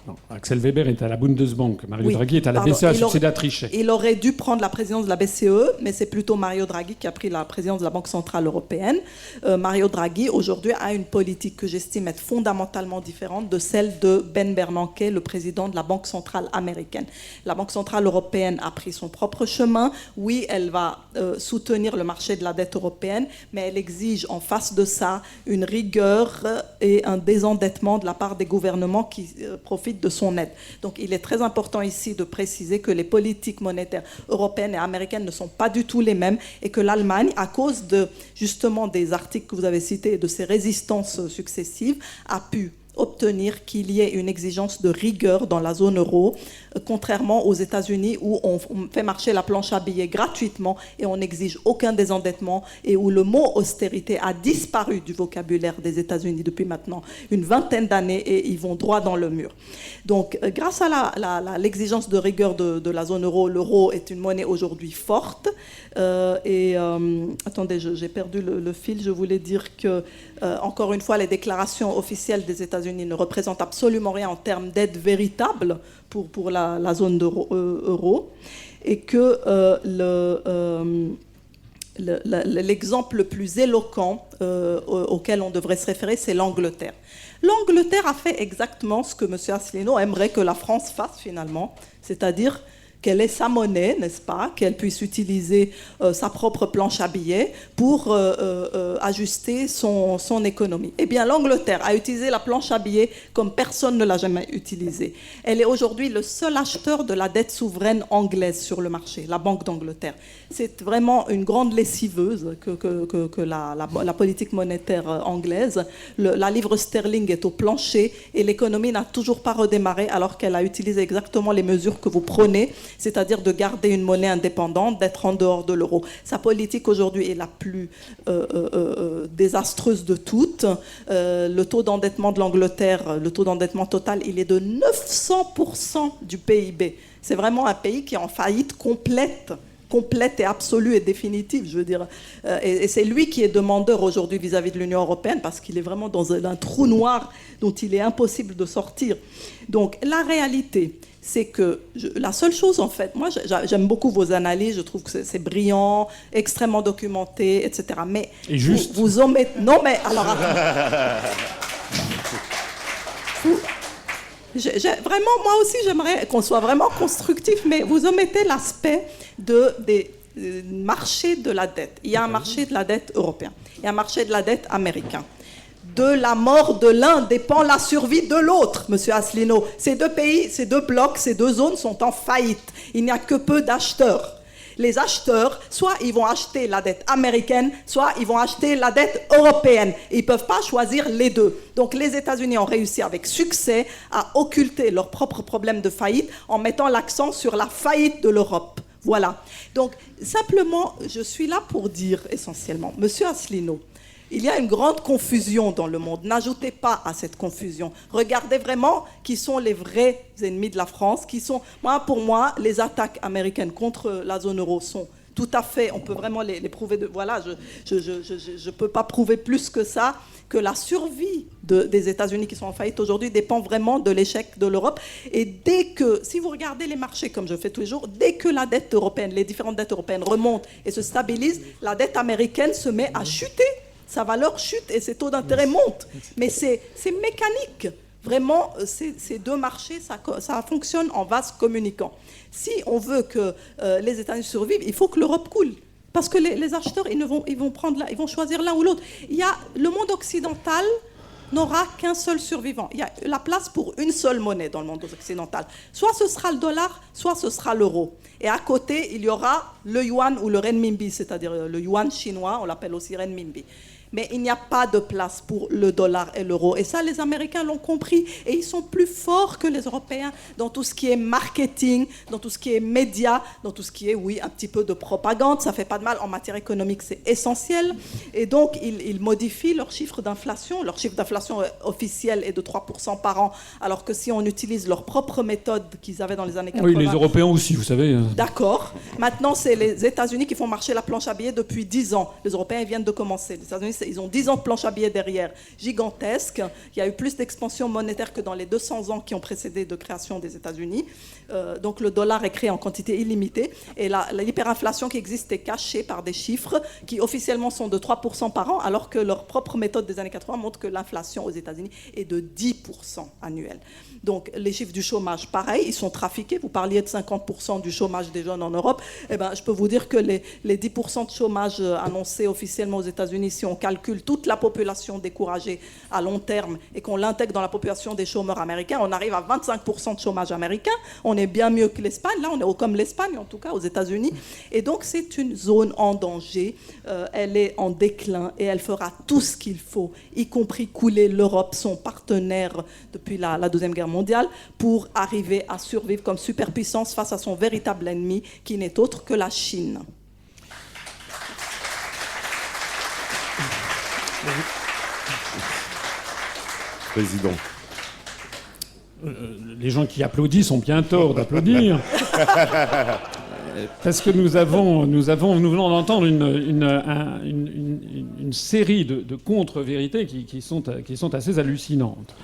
Non, Axel Weber est à la Bundesbank. Mario Draghi est à la BCE, succédé à Trichet. Il aurait dû prendre la présidence de la BCE, mais c'est plutôt Mario Draghi qui a pris la présidence de la Banque Centrale Européenne. Mario Draghi, aujourd'hui, a une politique que j'estime être fondamentalement différente de celle de Ben Bernanke, le président de la Banque Centrale Américaine. La Banque Centrale Européenne a pris son propre chemin. Oui, elle va soutenir le marché de la dette européenne, mais elle exige en face de ça une rigueur et un désendettement de la part des gouvernements qui profitent profite de son aide. Donc il est très important ici de préciser que les politiques monétaires européennes et américaines ne sont pas du tout les mêmes et que l'Allemagne, à cause de justement des articles que vous avez cités et de ses résistances successives, a pu obtenir qu'il y ait une exigence de rigueur dans la zone euro, contrairement aux États-Unis où on fait marcher la planche à billets gratuitement et on n'exige aucun désendettement et où le mot austérité a disparu du vocabulaire des États-Unis depuis maintenant une vingtaine d'années et ils vont droit dans le mur. Donc, grâce à l'exigence de rigueur de la zone euro, l'euro est une monnaie aujourd'hui forte. Attendez, j'ai perdu le fil. Je voulais dire que, encore une fois, les déclarations officielles des États-Unis ne représentent absolument rien en termes d'aide véritable pour la zone euro, et que l'exemple le plus éloquent auquel on devrait se référer, c'est l'Angleterre. L'Angleterre a fait exactement ce que M. Asselineau aimerait que la France fasse finalement, c'est-à-dire qu'elle ait sa monnaie, n'est-ce pas, qu'elle puisse utiliser sa propre planche à billets pour ajuster son économie. Eh bien, l'Angleterre a utilisé la planche à billets comme personne ne l'a jamais utilisée. Elle est aujourd'hui le seul acheteur de la dette souveraine anglaise sur le marché, la Banque d'Angleterre. C'est vraiment une grande lessiveuse que la politique monétaire anglaise. La livre sterling est au plancher et l'économie n'a toujours pas redémarré alors qu'elle a utilisé exactement les mesures que vous prônez, c'est-à-dire de garder une monnaie indépendante, d'être en dehors de l'euro. Sa politique aujourd'hui est la plus désastreuse de toutes. Le taux d'endettement de l'Angleterre, le taux d'endettement total, il est de 900% du PIB. C'est vraiment un pays qui est en faillite complète et absolue et définitive, je veux dire. Et c'est lui qui est demandeur aujourd'hui vis-à-vis de l'Union européenne parce qu'il est vraiment dans un trou noir dont il est impossible de sortir. Donc la réalité, c'est que la seule chose, en fait, moi j'aime beaucoup vos analyses, je trouve que c'est brillant, extrêmement documenté, etc. Mais et juste. Vous omettez... Non mais, alors... Vraiment, moi aussi, j'aimerais qu'on soit vraiment constructif, mais vous omettez l'aspect des marchés de la dette. Il y a un marché de la dette européen, il y a un marché de la dette américain. De la mort de l'un dépend la survie de l'autre, monsieur Asselineau. Ces deux pays, ces deux blocs, ces deux zones sont en faillite. Il n'y a que peu d'acheteurs. Les acheteurs, soit ils vont acheter la dette américaine, soit ils vont acheter la dette européenne. Ils ne peuvent pas choisir les deux. Donc les États-Unis ont réussi avec succès à occulter leurs propres problèmes de faillite en mettant l'accent sur la faillite de l'Europe. Voilà. Donc simplement, je suis là pour dire essentiellement, monsieur Asselineau, il y a une grande confusion dans le monde. N'ajoutez pas à cette confusion. Regardez vraiment qui sont les vrais ennemis de la France, qui sont, pour moi, les attaques américaines contre la zone euro sont tout à fait, on peut vraiment les prouver. Voilà, je ne peux pas prouver plus que ça, que la survie des États-Unis qui sont en faillite aujourd'hui dépend vraiment de l'échec de l'Europe. Et dès que, si vous regardez les marchés, comme je fais tous les jours, dès que la dette européenne, les différentes dettes européennes remontent et se stabilisent, la dette américaine se met à chuter. Sa valeur chute et ses taux d'intérêt montent. Mais c'est mécanique. Vraiment, ces deux marchés, ça fonctionne en vase communicant. Si on veut que les États-Unis survivent, il faut que l'Europe coule. Parce que les acheteurs, ils vont choisir l'un ou l'autre. Le monde occidental n'aura qu'un seul survivant. Il y a la place pour une seule monnaie dans le monde occidental. Soit ce sera le dollar, soit ce sera l'euro. Et à côté, il y aura le yuan ou le renminbi, c'est-à-dire le yuan chinois, on l'appelle aussi renminbi. Mais il n'y a pas de place pour le dollar et l'euro. Et ça, les Américains l'ont compris. Et ils sont plus forts que les Européens dans tout ce qui est marketing, dans tout ce qui est médias, dans tout ce qui est, oui, un petit peu de propagande. Ça ne fait pas de mal. En matière économique, c'est essentiel. Et donc, ils modifient leur chiffre d'inflation. Leur chiffre d'inflation officiel est de 3% par an. Alors que si on utilise leur propre méthode qu'ils avaient dans les années 80... Oui, les Européens aussi, vous savez. D'accord. Maintenant, c'est les États-Unis qui font marcher la planche à billets depuis 10 ans. Les Européens viennent de commencer. Les États-Unis, ils ont 10 ans de planche à billets derrière, gigantesque. Il y a eu plus d'expansion monétaire que dans les 200 ans qui ont précédé de création des États-Unis. Donc le dollar est créé en quantité illimitée. Et l'hyperinflation qui existe est cachée par des chiffres qui officiellement sont de 3% par an, alors que leur propre méthode des années 80 montre que l'inflation aux États-Unis est de 10% annuel. Donc les chiffres du chômage, pareil, ils sont trafiqués. Vous parliez de 50% du chômage des jeunes en Europe. Eh ben, je peux vous dire que les 10% de chômage annoncés officiellement aux États-Unis, si on calcule calcule toute la population découragée à long terme et qu'on l'intègre dans la population des chômeurs américains, on arrive à 25% de chômage américain. On est bien mieux que l'Espagne. Là, on est comme l'Espagne, en tout cas, aux États-Unis. Et donc, c'est une zone en danger. Elle est en déclin et elle fera tout ce qu'il faut, y compris couler l'Europe, son partenaire depuis la Deuxième Guerre mondiale, pour arriver à survivre comme superpuissance face à son véritable ennemi, qui n'est autre que la Chine. Président. Les gens qui applaudissent ont bien tort d'applaudir. Parce que nous venons d'entendre une série de contre-vérités qui sont assez hallucinantes.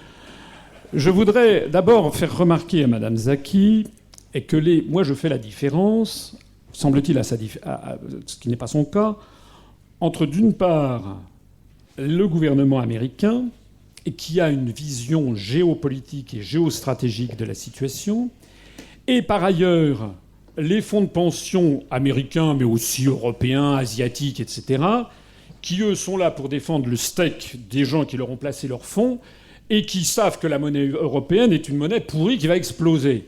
Je voudrais d'abord faire remarquer à Madame Zaki que moi je fais la différence, semble-t-il ce qui n'est pas son cas, entre d'une part le gouvernement américain qui a une vision géopolitique et géostratégique de la situation, et par ailleurs les fonds de pension américains, mais aussi européens, asiatiques, etc., qui, eux, sont là pour défendre le steak des gens qui leur ont placé leurs fonds et qui savent que la monnaie européenne est une monnaie pourrie qui va exploser.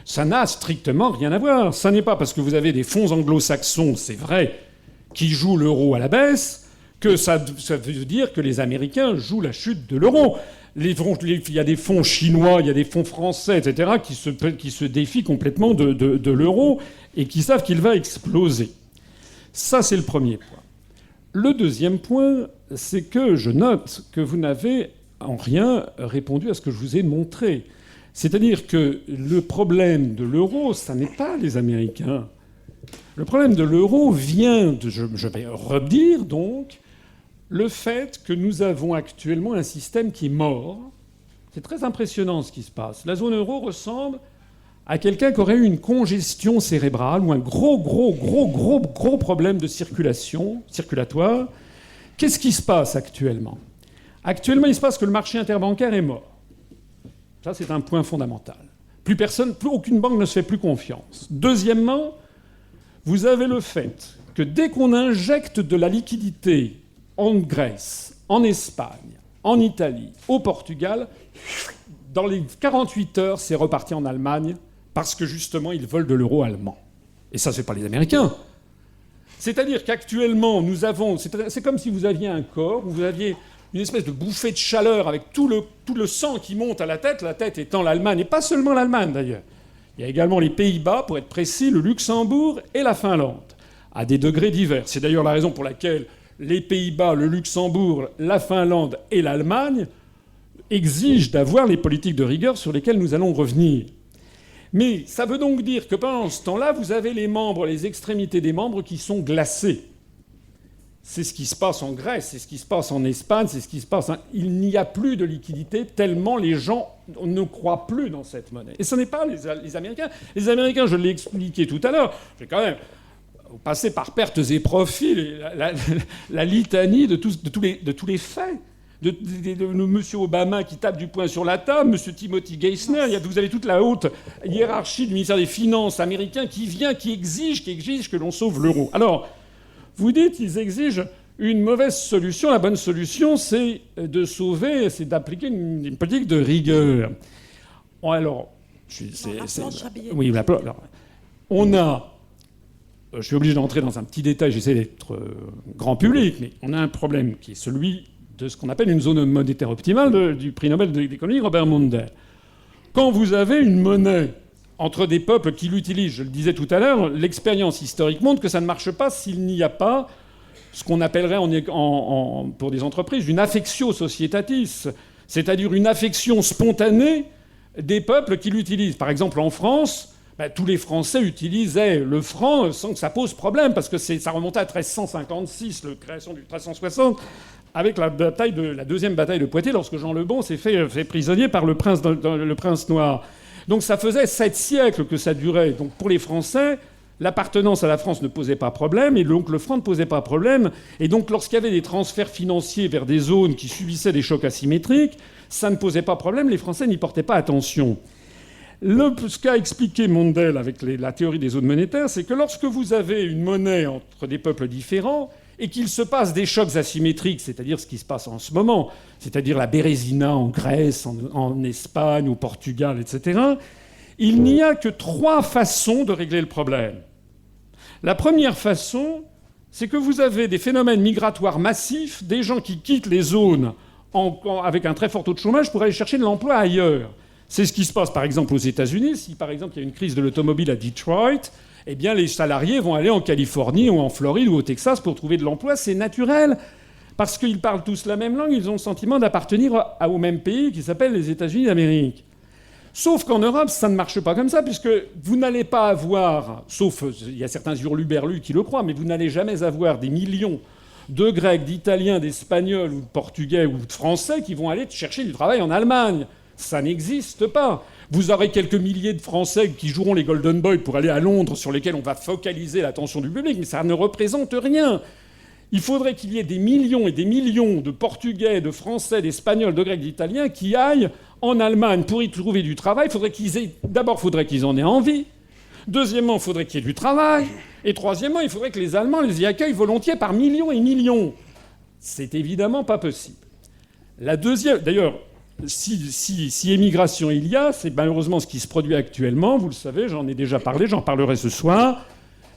Ça n'a strictement rien à voir. Ça n'est pas parce que vous avez des fonds anglo-saxons, c'est vrai, qui jouent l'euro à la baisse, que ça veut dire que les Américains jouent la chute de l'euro. Il y a des fonds chinois, il y a des fonds français, etc., qui se défient complètement de l'euro et qui savent qu'il va exploser. Ça, c'est le premier point. Le deuxième point, c'est que je note que vous n'avez en rien répondu à ce que je vous ai montré. C'est-à-dire que le problème de l'euro, ça n'est pas les Américains. Le problème de l'euro vient de, je vais redire donc, le fait que nous avons actuellement un système qui est mort. C'est très impressionnant ce qui se passe. La zone euro ressemble à quelqu'un qui aurait eu une congestion cérébrale ou un gros problème de circulatoire. Qu'est-ce qui se passe actuellement ? Actuellement, il se passe que le marché interbancaire est mort. Ça, c'est un point fondamental. Plus aucune banque ne se fait plus confiance. Deuxièmement, vous avez le fait que dès qu'on injecte de la liquidité en Grèce, en Espagne, en Italie, au Portugal, dans les 48 heures, c'est reparti en Allemagne parce que justement, ils veulent de l'euro allemand. Et ça, c'est pas les Américains. C'est-à-dire qu'actuellement, nous avons... C'est comme si vous aviez un corps où vous aviez une espèce de bouffée de chaleur avec tout le sang qui monte à la tête étant l'Allemagne, et pas seulement l'Allemagne d'ailleurs. Il y a également les Pays-Bas, pour être précis, le Luxembourg et la Finlande, à des degrés divers. C'est d'ailleurs la raison pour laquelle les Pays-Bas, le Luxembourg, la Finlande et l'Allemagne exigent d'avoir les politiques de rigueur sur lesquelles nous allons revenir. Mais ça veut donc dire que pendant ce temps-là, vous avez les extrémités des membres qui sont glacées. C'est ce qui se passe en Grèce, c'est ce qui se passe en Espagne, c'est ce qui se passe... Il n'y a plus de liquidité tellement les gens ne croient plus dans cette monnaie. Et ce n'est pas les Américains. Les Américains, je l'ai expliqué tout à l'heure, j'ai quand même... Vous passez par pertes et profits la litanie de tous les faits. De M. Obama qui tape du poing sur la table, M. Timothy Geithner, vous avez toute la haute hiérarchie du ministère des Finances américain qui exige que l'on sauve l'euro. Alors, vous dites qu'ils exigent une mauvaise solution. La bonne solution, c'est de sauver, c'est d'appliquer une politique de rigueur. Alors, oui, on a... Je suis obligé d'entrer dans un petit détail, j'essaie d'être grand public, mais on a un problème qui est celui de ce qu'on appelle une zone monétaire optimale du prix Nobel d'économie Robert Mundell. Quand vous avez une monnaie entre des peuples qui l'utilisent, je le disais tout à l'heure, l'expérience historique montre que ça ne marche pas s'il n'y a pas ce qu'on appellerait pour des entreprises une affectio societatis, c'est-à-dire une affection spontanée des peuples qui l'utilisent. Par exemple, en France... tous les Français utilisaient le franc sans que ça pose problème, parce que ça remontait à 1356, la création du 1360, avec la deuxième bataille de Poitiers, lorsque Jean le Bon s'est fait prisonnier par le prince noir. Donc ça faisait 7 siècles que ça durait. Donc pour les Français, l'appartenance à la France ne posait pas problème, et donc le franc ne posait pas problème. Et donc lorsqu'il y avait des transferts financiers vers des zones qui subissaient des chocs asymétriques, ça ne posait pas problème, les Français n'y portaient pas attention. Ce qu'a expliqué Mundell avec la théorie des zones monétaires, c'est que lorsque vous avez une monnaie entre des peuples différents, et qu'il se passe des chocs asymétriques, c'est-à-dire ce qui se passe en ce moment, c'est-à-dire la Bérésina en Grèce, en Espagne, au Portugal, etc., il n'y a que 3 façons de régler le problème. La première façon, c'est que vous avez des phénomènes migratoires massifs, des gens qui quittent les zones avec un très fort taux de chômage pour aller chercher de l'emploi ailleurs. C'est ce qui se passe par exemple aux États-Unis. Si par exemple il y a une crise de l'automobile à Detroit, eh bien les salariés vont aller en Californie ou en Floride ou au Texas pour trouver de l'emploi. C'est naturel. Parce qu'ils parlent tous la même langue, ils ont le sentiment d'appartenir au même pays qui s'appelle les États-Unis d'Amérique. Sauf qu'en Europe, ça ne marche pas comme ça, puisque vous n'allez pas avoir, sauf il y a certains hurluberlus qui le croient, mais vous n'allez jamais avoir des millions de Grecs, d'Italiens, d'Espagnols ou de Portugais ou de Français qui vont aller chercher du travail en Allemagne. Ça n'existe pas. Vous aurez quelques milliers de Français qui joueront les Golden Boys pour aller à Londres, sur lesquels on va focaliser l'attention du public, mais ça ne représente rien. Il faudrait qu'il y ait des millions et des millions de Portugais, de Français, d'Espagnols, de Grecs, d'Italiens qui aillent en Allemagne pour y trouver du travail. D'abord, il faudrait qu'ils en aient envie. Deuxièmement, il faudrait qu'il y ait du travail. Et troisièmement, il faudrait que les Allemands les y accueillent volontiers par millions et millions. C'est évidemment pas possible. La deuxième... D'ailleurs, si émigration il y a, c'est malheureusement ce qui se produit actuellement. Vous le savez, j'en ai déjà parlé, j'en parlerai ce soir.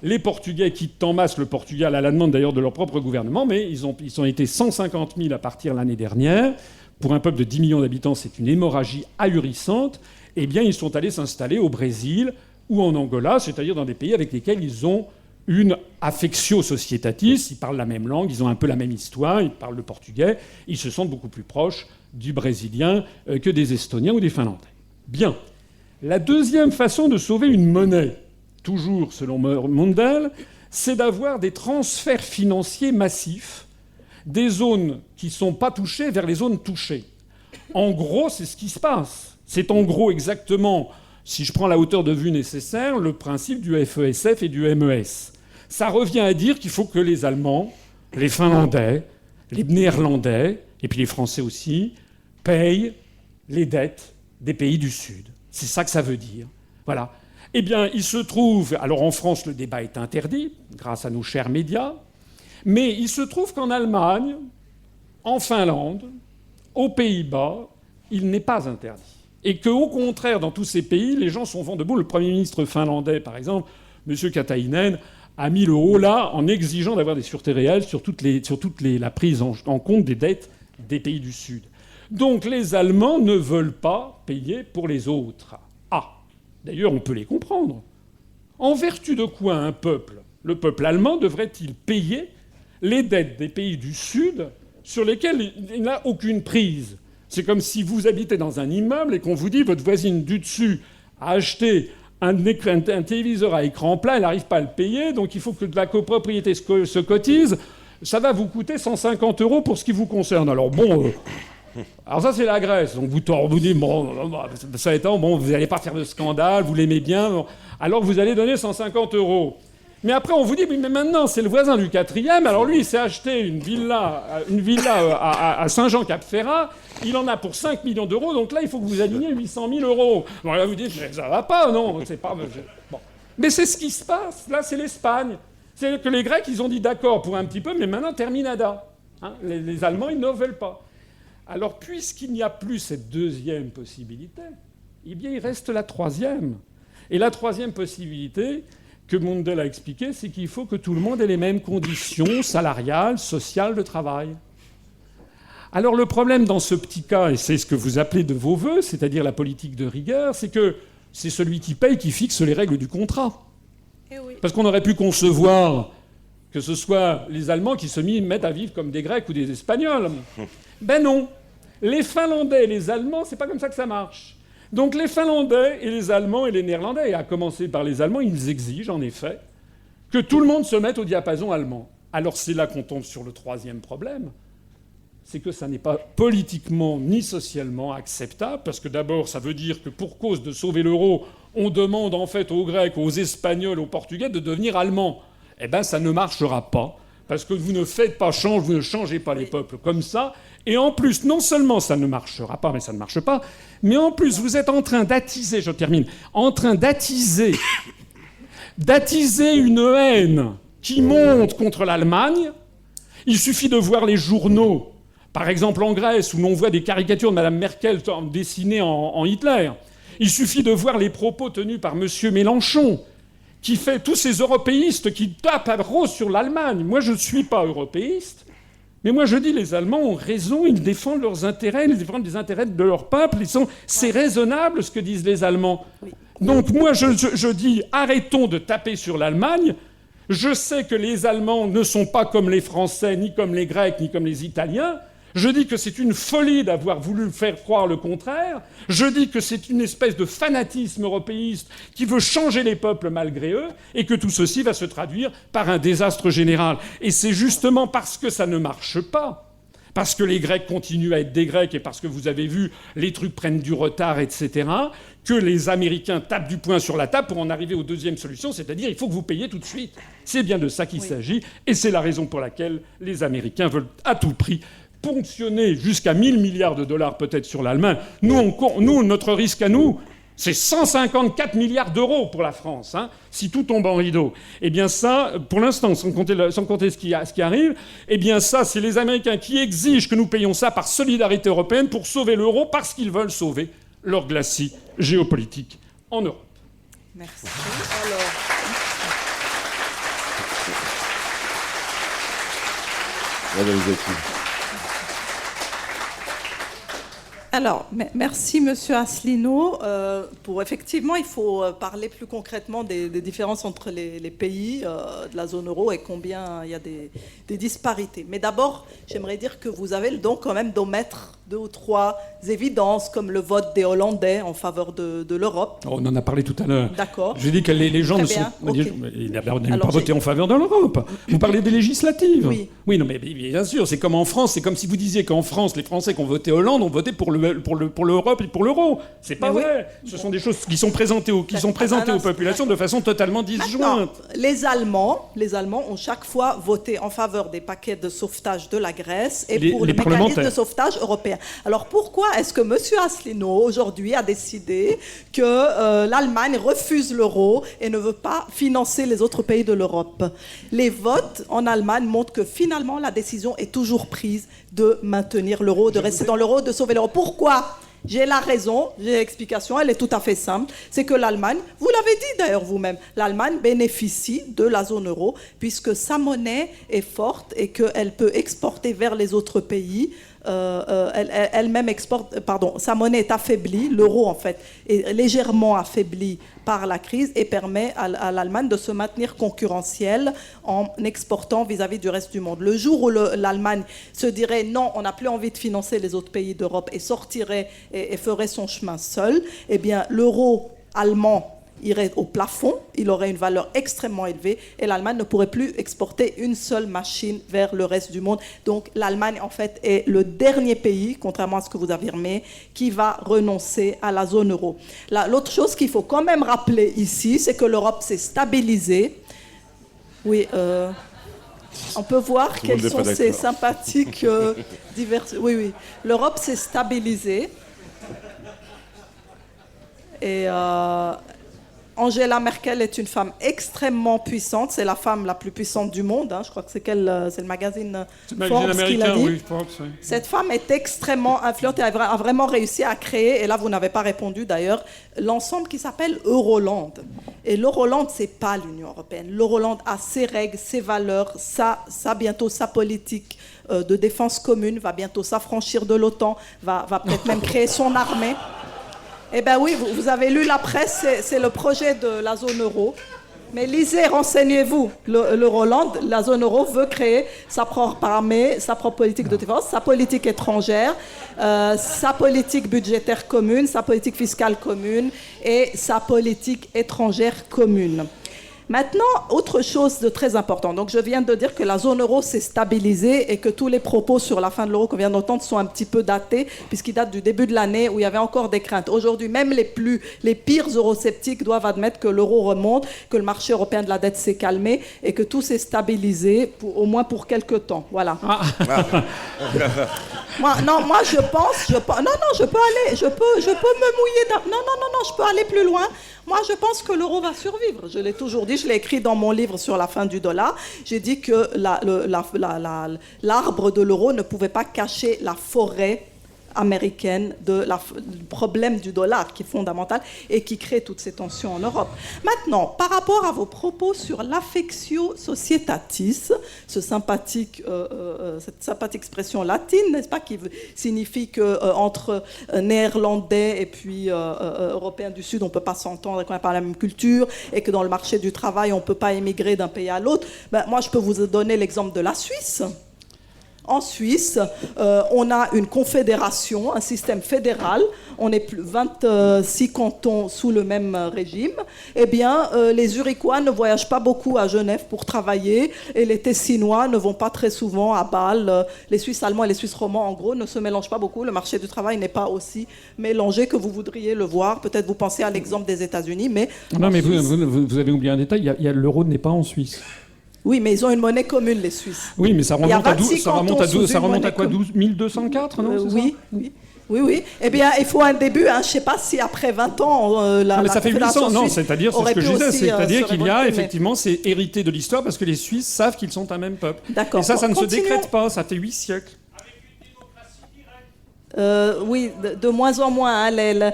Les Portugais quittent en masse le Portugal à la demande d'ailleurs de leur propre gouvernement, mais ils ont été 150 000 à partir l'année dernière. Pour un peuple de 10 millions d'habitants, c'est une hémorragie ahurissante. Eh bien, ils sont allés s'installer au Brésil ou en Angola, c'est-à-dire dans des pays avec lesquels ils ont une affectio societatis. Ils parlent la même langue, ils ont un peu la même histoire, ils parlent le portugais. Ils se sentent beaucoup plus proches du brésilien que des Estoniens ou des Finlandais. Bien. La deuxième façon de sauver une monnaie, toujours selon Mundell, c'est d'avoir des transferts financiers massifs des zones qui ne sont pas touchées vers les zones touchées. En gros, c'est ce qui se passe. C'est en gros exactement, si je prends la hauteur de vue nécessaire, le principe du FESF et du MES. Ça revient à dire qu'il faut que les Allemands, les Finlandais, les Néerlandais, et puis les Français aussi, payent les dettes des pays du Sud. C'est ça que ça veut dire. Voilà. Eh bien, il se trouve... Alors en France, le débat est interdit, grâce à nos chers médias. Mais il se trouve qu'en Allemagne, en Finlande, aux Pays-Bas, il n'est pas interdit. Et qu'au contraire, dans tous ces pays, les gens sont vent debout. Le Premier ministre finlandais, par exemple, M. Katainen, a mis le haut là en exigeant d'avoir des sûretés réelles sur la prise en compte des dettes des pays du Sud. Donc les Allemands ne veulent pas payer pour les autres. Ah, d'ailleurs, on peut les comprendre. En vertu de quoi un peuple, le peuple allemand, devrait-il payer les dettes des pays du Sud sur lesquels il n'a aucune prise? C'est comme si vous habitez dans un immeuble et qu'on vous dit votre voisine du dessus a acheté un téléviseur à écran plat, elle n'arrive pas à le payer, donc il faut que de la copropriété se cotise. Ça va vous coûter 150 € pour ce qui vous concerne. Alors bon... Alors ça, c'est la Grèce. Donc vous dites, bon, ça étant, bon, vous n'allez pas faire de scandale, vous l'aimez bien, bon, alors vous allez donner 150 €. Mais après, on vous dit, oui, mais maintenant, c'est le voisin du 4e, alors lui, il s'est acheté une villa à Saint-Jean-Cap-Ferrat, il en a pour 5 millions d'euros, donc là, il faut que vous aligniez 800 000 €. Bon, là, vous dites, ça va pas, non, c'est pas... Bon. Mais c'est ce qui se passe. Là, c'est l'Espagne. C'est que les Grecs, ils ont dit d'accord pour un petit peu, mais maintenant, terminada. Hein, les Allemands, ils ne veulent pas. Alors, puisqu'il n'y a plus cette deuxième possibilité, eh bien, il reste la troisième. Et la troisième possibilité que Mundell a expliquée, c'est qu'il faut que tout le monde ait les mêmes conditions salariales, sociales de travail. Alors, le problème dans ce petit cas, et c'est ce que vous appelez de vos vœux, c'est-à-dire la politique de rigueur, c'est que c'est celui qui paye qui fixe les règles du contrat. Eh oui. Parce qu'on aurait pu concevoir que ce soit les Allemands qui se mettent à vivre comme des Grecs ou des Espagnols. Ben non. Les Finlandais et les Allemands, c'est pas comme ça que ça marche. Donc les Finlandais et les Allemands et les Néerlandais, et à commencer par les Allemands, ils exigent en effet que tout le monde se mette au diapason allemand. Alors c'est là qu'on tombe sur le troisième problème, c'est que ça n'est pas politiquement ni socialement acceptable, parce que d'abord ça veut dire que pour cause de sauver l'euro, on demande en fait aux Grecs, aux Espagnols, aux Portugais de devenir allemands. Eh bien ça ne marchera pas. Parce que vous ne faites pas change, vous ne changez pas les peuples comme ça. Et en plus, non seulement ça ne marchera pas, mais ça ne marche pas, mais en plus, vous êtes en train d'attiser, je termine, en train d'attiser une haine qui monte contre l'Allemagne Il suffit de voir les journaux, par exemple en Grèce, où l'on voit des caricatures de Mme Merkel dessinées en Hitler. Il suffit de voir les propos tenus par M. Mélenchon, qui fait tous ces européistes qui tapent à rose sur l'Allemagne. Moi, je ne suis pas européiste, mais moi, je dis les Allemands ont raison, ils défendent leurs intérêts, ils défendent les intérêts de leur peuple. C'est raisonnable ce que disent les Allemands. Oui. Donc moi, je dis, arrêtons de taper sur l'Allemagne. Je sais que les Allemands ne sont pas comme les Français, ni comme les Grecs, ni comme les Italiens. Je dis que c'est une folie d'avoir voulu faire croire le contraire. Je dis que c'est une espèce de fanatisme européiste qui veut changer les peuples malgré eux, et que tout ceci va se traduire par un désastre général. Et c'est justement parce que ça ne marche pas, parce que les Grecs continuent à être des Grecs, et parce que vous avez vu, les trucs prennent du retard, etc., que les Américains tapent du poing sur la table pour en arriver aux deuxième solution, c'est-à-dire il faut que vous payiez tout de suite. C'est bien de ça qu'il s'agit, et c'est la raison pour laquelle les Américains veulent à tout prix ponctionner jusqu'à 1 000 milliards de dollars peut-être sur l'Allemagne. Nous, notre risque à nous, c'est 154 milliards d'euros pour la France, hein, si tout tombe en rideau. Eh bien ça, pour l'instant, sans compter ce qui arrive, eh bien ça, c'est les Américains qui exigent que nous payions ça par solidarité européenne pour sauver l'euro, parce qu'ils veulent sauver leur glacis géopolitique en Europe. Merci. Alors, merci Monsieur Asselineau. Effectivement, il faut parler plus concrètement des différences entre les pays de la zone euro et combien il y a des disparités. Mais d'abord, j'aimerais dire que vous avez le don quand même d'omettre 2 ou 3 évidences, comme le vote des Hollandais en faveur de l'Europe. On en a parlé tout à l'heure. D'accord. J'ai dit que les gens ils n'ont pas voté en faveur de l'Europe. Vous parlez des législatives. Oui, non, mais bien sûr, c'est comme en France. C'est comme si vous disiez qu'en France, les Français qui ont voté Hollande ont voté pour l'Europe et pour l'euro. C'est pas vrai. Ce sont des choses qui sont présentées aux populations de façon totalement disjointe. Les Allemands ont chaque fois voté en faveur des paquets de sauvetage de la Grèce et pour le mécanisme de sauvetage européen. Alors pourquoi est-ce que M. Asselineau, aujourd'hui, a décidé que l'Allemagne refuse l'euro et ne veut pas financer les autres pays de l'Europe? Les votes en Allemagne montrent que finalement, la décision est toujours prise de maintenir l'euro, de rester dans l'euro, de sauver l'euro. Pourquoi ? J'ai la raison, j'ai l'explication, elle est tout à fait simple. C'est que l'Allemagne, vous l'avez dit d'ailleurs vous-même, l'Allemagne bénéficie de la zone euro puisque sa monnaie est forte et qu'elle peut exporter vers les autres pays. Elle-même exporte, sa monnaie est affaiblie, l'euro en fait est légèrement affaibli par la crise et permet à l'Allemagne de se maintenir concurrentielle en exportant vis-à-vis du reste du monde. Le jour où l'Allemagne se dirait non, on n'a plus envie de financer les autres pays d'Europe et sortirait et ferait son chemin seul, eh bien l'euro allemand irait au plafond, il aurait une valeur extrêmement élevée et l'Allemagne ne pourrait plus exporter une seule machine vers le reste du monde. Donc l'Allemagne, en fait, est le dernier pays, contrairement à ce que vous affirmez, qui va renoncer à la zone euro. L'autre chose qu'il faut quand même rappeler ici, c'est que l'Europe s'est stabilisée. Oui, on peut voir quelles sont ces sympathiques diverses. Oui. L'Europe s'est stabilisée. Et Angela Merkel est une femme extrêmement puissante. C'est la femme la plus puissante du monde. Je crois que c'est le magazine Forbes qui l'a dit. Oui, Forbes, oui. Cette femme est extrêmement influente et a vraiment réussi à créer, et là vous n'avez pas répondu d'ailleurs, l'ensemble qui s'appelle Euroland. Et l'Euroland, c'est pas l'Union européenne. L'Euroland a ses règles, ses valeurs, bientôt sa politique de défense commune, va bientôt s'affranchir de l'OTAN, va peut-être même créer son armée. Eh bien oui, vous avez lu la presse, c'est le projet de la zone euro. Mais lisez, renseignez-vous. L'Euroland, la zone euro, veut créer sa propre armée, sa propre politique de défense, sa politique étrangère, sa politique budgétaire commune, sa politique fiscale commune et sa politique étrangère commune. Maintenant, autre chose de très important. Donc, je viens de dire que la zone euro s'est stabilisée et que tous les propos sur la fin de l'euro qu'on vient d'entendre sont un petit peu datés, puisqu'ils datent du début de l'année où il y avait encore des craintes. Aujourd'hui, même les pires eurosceptiques doivent admettre que l'euro remonte, que le marché européen de la dette s'est calmé et que tout s'est stabilisé, au moins pour quelques temps. Voilà. Moi, je peux me mouiller. Non, je peux aller plus loin. Moi, je pense que l'euro va survivre. Je l'ai toujours dit, je l'ai écrit dans mon livre sur la fin du dollar. J'ai dit que l'arbre de l'euro ne pouvait pas cacher la forêt américaine du problème du dollar qui est fondamental et qui crée toutes ces tensions en Europe. Maintenant, par rapport à vos propos sur l'affectio societatis, cette sympathique expression latine, n'est-ce pas, qui signifie qu'entre néerlandais et puis européens du Sud, on ne peut pas s'entendre, qu'on n'a pas la même culture et que dans le marché du travail, on ne peut pas émigrer d'un pays à l'autre. Moi, je peux vous donner l'exemple de la Suisse. En Suisse, on a une confédération, un système fédéral. On est 26 cantons sous le même régime. Eh bien, les Zurichois ne voyagent pas beaucoup à Genève pour travailler et les Tessinois ne vont pas très souvent à Bâle. Les Suisses allemands et les Suisses romands, en gros, ne se mélangent pas beaucoup. Le marché du travail n'est pas aussi mélangé que vous voudriez le voir. Peut-être vous pensez à l'exemple des États-Unis, mais... Non, mais vous avez oublié un détail. L'euro n'est pas en Suisse. Oui, mais ils ont une monnaie commune, les Suisses. Oui, mais ça remonte à quoi, 1204, non oui, oui. Oui. Eh bien, il faut un début. Je ne sais pas si après 20 ans, mais ça fait 800. Non, c'est-à-dire, c'est ce que je disais. Aussi, c'est-à-dire qu'il y a, effectivement, c'est hérité de l'histoire parce que les Suisses savent qu'ils sont un même peuple. D'accord. Et ça ne se décrète pas. Ça fait 8 siècles. Oui, de moins en moins. Hein,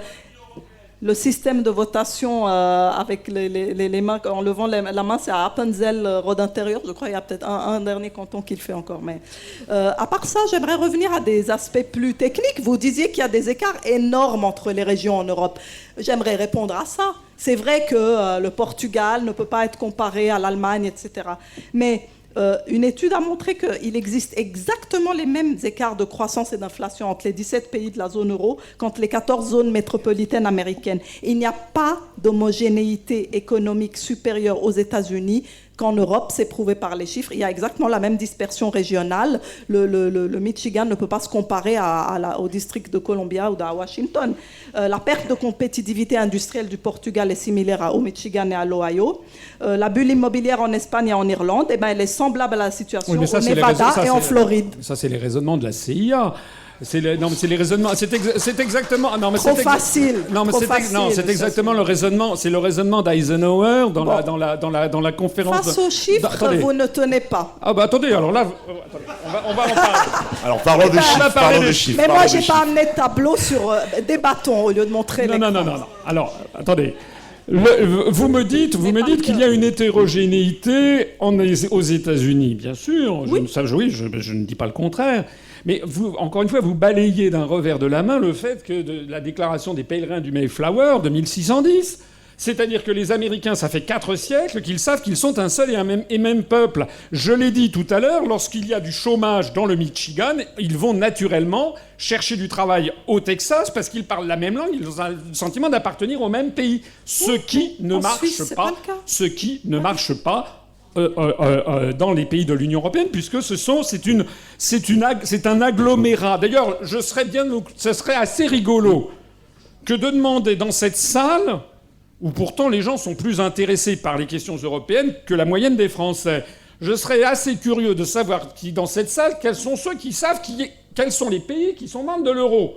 le système de votation avec les mains, en levant la main, c'est à Appenzell, Rode intérieur. Je crois qu'il y a peut-être un dernier canton qui le fait encore. Mais à part ça, j'aimerais revenir à des aspects plus techniques. Vous disiez qu'il y a des écarts énormes entre les régions en Europe. J'aimerais répondre à ça. C'est vrai que le Portugal ne peut pas être comparé à l'Allemagne, etc. Mais une étude a montré qu'il existe exactement les mêmes écarts de croissance et d'inflation entre les 17 pays de la zone euro qu'entre les 14 zones métropolitaines américaines. Il n'y a pas d'homogénéité économique supérieure aux États-Unis qu'en Europe, c'est prouvé par les chiffres. Il y a exactement la même dispersion régionale. Le Michigan ne peut pas se comparer au district de Columbia ou à Washington. La perte de compétitivité industrielle du Portugal est similaire au Michigan et à l'Ohio. La bulle immobilière en Espagne et en Irlande, elle est semblable à la situation au Nevada et en Floride. Ça, c'est les raisonnements de la CIA. C'est les raisonnements. C'est exactement. Non, mais trop facile. Non, mais c'est exactement le raisonnement. C'est le raisonnement d'Eisenhower dans la conférence. Face aux chiffres, vous ne tenez pas. Ah bah attendez. Alors là, on va en parler. Alors parlons des chiffres. Mais moi, j'ai pas amené de tableau sur des bâtons au lieu de montrer l'écran. Non. Alors attendez. Vous me dites qu'il y a une hétérogénéité aux États-Unis, bien sûr. Oui. Je ne dis pas le contraire. Mais encore une fois, vous balayez d'un revers de la main le fait que de la déclaration des pèlerins du Mayflower de 1610, c'est-à-dire que les Américains, ça fait 4 siècles qu'ils savent qu'ils sont un seul et même peuple. Je l'ai dit tout à l'heure, lorsqu'il y a du chômage dans le Michigan, ils vont naturellement chercher du travail au Texas parce qu'ils parlent la même langue, ils ont le sentiment d'appartenir au même pays. Ce qui ne marche pas dans les pays de l'Union européenne, puisque c'est un agglomérat. D'ailleurs, ce serait assez rigolo que de demander dans cette salle, où pourtant les gens sont plus intéressés par les questions européennes que la moyenne des Français. Je serais assez curieux de savoir dans cette salle, quels sont ceux qui savent quels sont les pays qui sont membres de l'euro.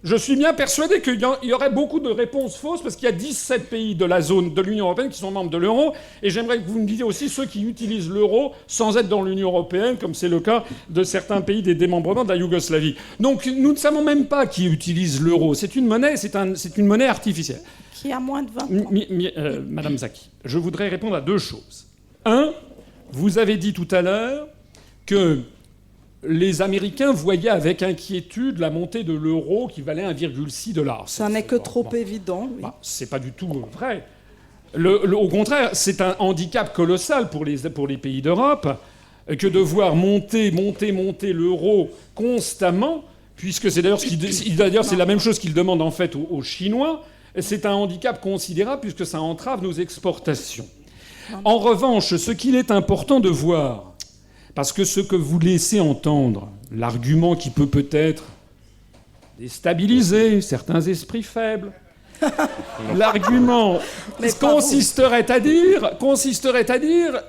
Je suis bien persuadé qu'il y aurait beaucoup de réponses fausses parce qu'il y a 17 pays de la zone de l'Union européenne qui sont membres de l'euro. Et j'aimerais que vous me disiez aussi ceux qui utilisent l'euro sans être dans l'Union européenne, comme c'est le cas de certains pays des démembrements de la Yougoslavie. Donc nous ne savons même pas qui utilise l'euro. C'est une monnaie artificielle. Qui a moins de 20 ans. Madame Zaki, je voudrais répondre à 2 choses. 1, vous avez dit tout à l'heure que les Américains voyaient avec inquiétude la montée de l'euro qui valait 1,6 $. Ça n'est que trop évident. Oui. C'est pas du tout vrai. Au contraire, c'est un handicap colossal pour les pays d'Europe que de voir monter l'euro constamment, puisque c'est d'ailleurs c'est la même chose qu'ils demandent en fait aux Chinois. C'est un handicap considérable puisque ça entrave nos exportations. En revanche, ce qu'il est important de voir, parce que ce que vous laissez entendre, l'argument qui peut peut-être déstabiliser certains esprits faibles, l'argument consisterait à dire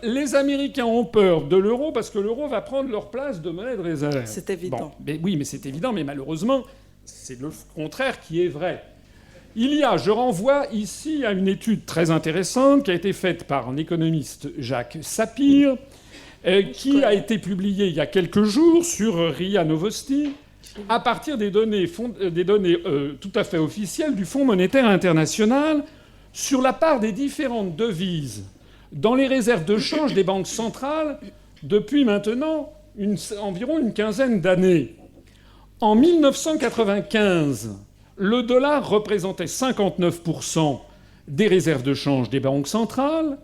les Américains ont peur de l'euro parce que l'euro va prendre leur place de monnaie de réserve. C'est évident. Mais c'est évident, mais malheureusement, c'est le contraire qui est vrai. Je renvoie ici à une étude très intéressante qui a été faite par un économiste, Jacques Sapir, qui a été publiée il y a quelques jours sur RIA Novosti, à partir des données tout à fait officielles du Fonds monétaire international sur la part des différentes devises dans les réserves de change des banques centrales depuis maintenant environ une quinzaine d'années. En 1995, le dollar représentait 59% des réserves de change des banques centrales.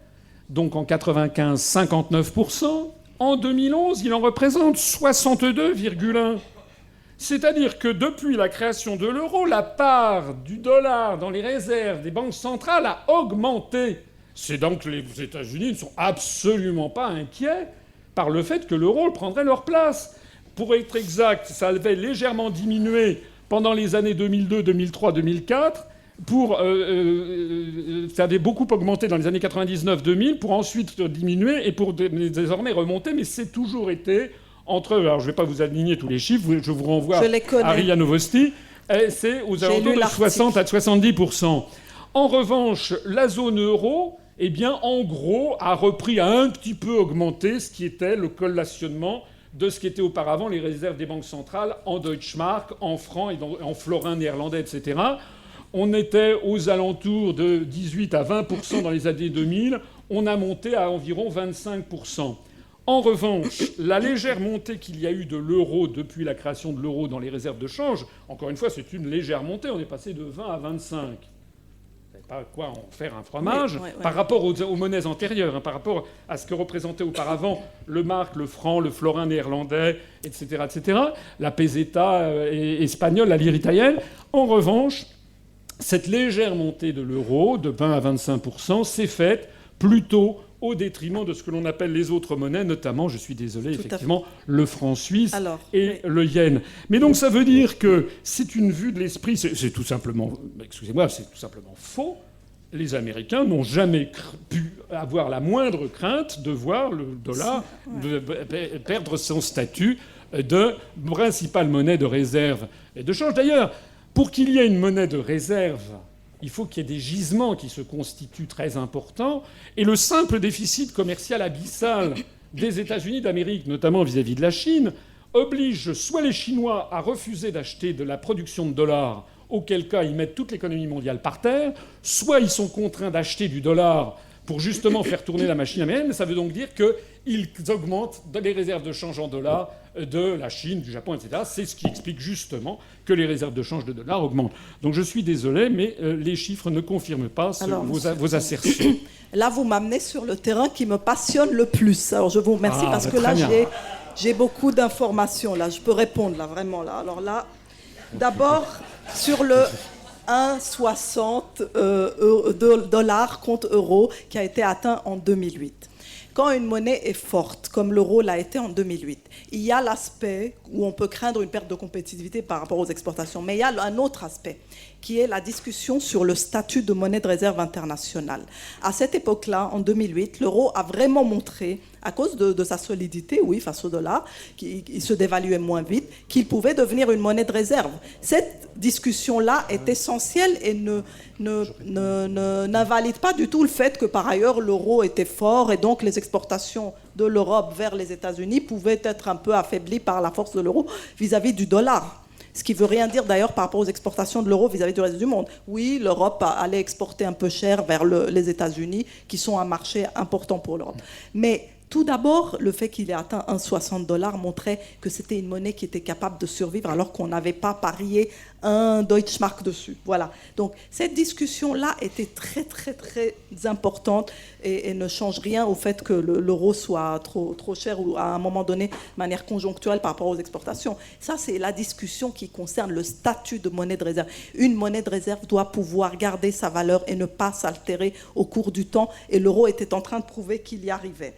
Donc en 1995, 59%. En 2011, il en représente 62,1%. C'est-à-dire que depuis la création de l'euro, la part du dollar dans les réserves des banques centrales a augmenté. C'est donc que les États-Unis ne sont absolument pas inquiets par le fait que l'euro prendrait leur place. Pour être exact, ça avait légèrement diminué pendant les années 2002, 2003, 2004. Ça avait beaucoup augmenté dans les années 99-2000 pour ensuite diminuer et pour désormais remonter. Mais c'est toujours été entre... Alors je ne vais pas vous aligner tous les chiffres, je vous renvoie à RIA Novosti. C'est aux alentours de 60 à 70%. En revanche, la zone euro, eh bien, en gros, a repris à un petit peu augmenter ce qui était le collationnement de ce qui était auparavant les réserves des banques centrales en Deutschmark, en francs et en florin néerlandais, etc. On était aux alentours de 18 à 20% dans les années 2000. On a monté à environ 25%. En revanche, la légère montée qu'il y a eu de l'euro depuis la création de l'euro dans les réserves de change, encore une fois, c'est une légère montée. On est passé de 20 à 25. Pas quoi en faire un fromage, par rapport aux monnaies antérieures, hein, par rapport à ce que représentait auparavant le mark, le franc, le florin néerlandais, etc., etc., la peseta espagnole, la lire italienne. En revanche, cette légère montée de l'euro, de 20 à 25%, s'est faite plutôt au détriment de ce que l'on appelle les autres monnaies, notamment, je suis désolé, effectivement, le franc suisse le yen. Mais donc ça veut dire que c'est une vue de l'esprit, c'est tout simplement, excusez-moi, c'est tout simplement faux. Les Américains n'ont jamais pu avoir la moindre crainte de voir le dollar perdre son statut de principale monnaie de réserve et de change. D'ailleurs, pour qu'il y ait une monnaie de réserve, il faut qu'il y ait des gisements qui se constituent très importants. Et le simple déficit commercial abyssal des États-Unis d'Amérique, notamment vis-à-vis de la Chine, oblige soit les Chinois à refuser d'acheter de la production de dollars, auquel cas ils mettent toute l'économie mondiale par terre, soit ils sont contraints d'acheter du dollar pour justement faire tourner la machine américaine. Ça veut donc dire qu'ils augmentent les réserves de change en dollars de la Chine, du Japon, etc. C'est ce qui explique justement que les réserves de change de dollars augmentent. Donc je suis désolé, mais les chiffres ne confirment pas vos assertions. Là, vous m'amenez sur le terrain qui me passionne le plus. Alors je vous remercie parce que là, j'ai beaucoup d'informations. Là, je peux répondre, là, vraiment. Là. Alors là, d'abord, sur le 1,60 $ contre euro qui a été atteint en 2008. Quand une monnaie est forte, comme l'euro l'a été en 2008, il y a l'aspect où on peut craindre une perte de compétitivité par rapport aux exportations. Mais il y a un autre aspect, qui est la discussion sur le statut de monnaie de réserve internationale. À cette époque-là, en 2008, l'euro a vraiment montré, à cause de sa solidité, oui, face au dollar, qui se dévaluait moins vite, qu'il pouvait devenir une monnaie de réserve. Cette discussion-là est essentielle et n'invalide pas du tout le fait que, par ailleurs, l'euro était fort et donc les exportations de l'Europe vers les États-Unis pouvaient être un peu affaiblies par la force de l'euro vis-à-vis du dollar. Ce qui ne veut rien dire d'ailleurs par rapport aux exportations de l'euro vis-à-vis du reste du monde. Oui, l'Europe allait exporter un peu cher vers les États-Unis, qui sont un marché important pour l'Europe. Mais tout d'abord, le fait qu'il ait atteint 1,60 $ montrait que c'était une monnaie qui était capable de survivre alors qu'on n'avait pas parié un Deutschmark dessus. Voilà. Donc cette discussion-là était très, très, très importante et ne change rien au fait que l'euro soit trop cher ou à un moment donné de manière conjoncturelle par rapport aux exportations. Ça, c'est la discussion qui concerne le statut de monnaie de réserve. Une monnaie de réserve doit pouvoir garder sa valeur et ne pas s'altérer au cours du temps. Et l'euro était en train de prouver qu'il y arrivait.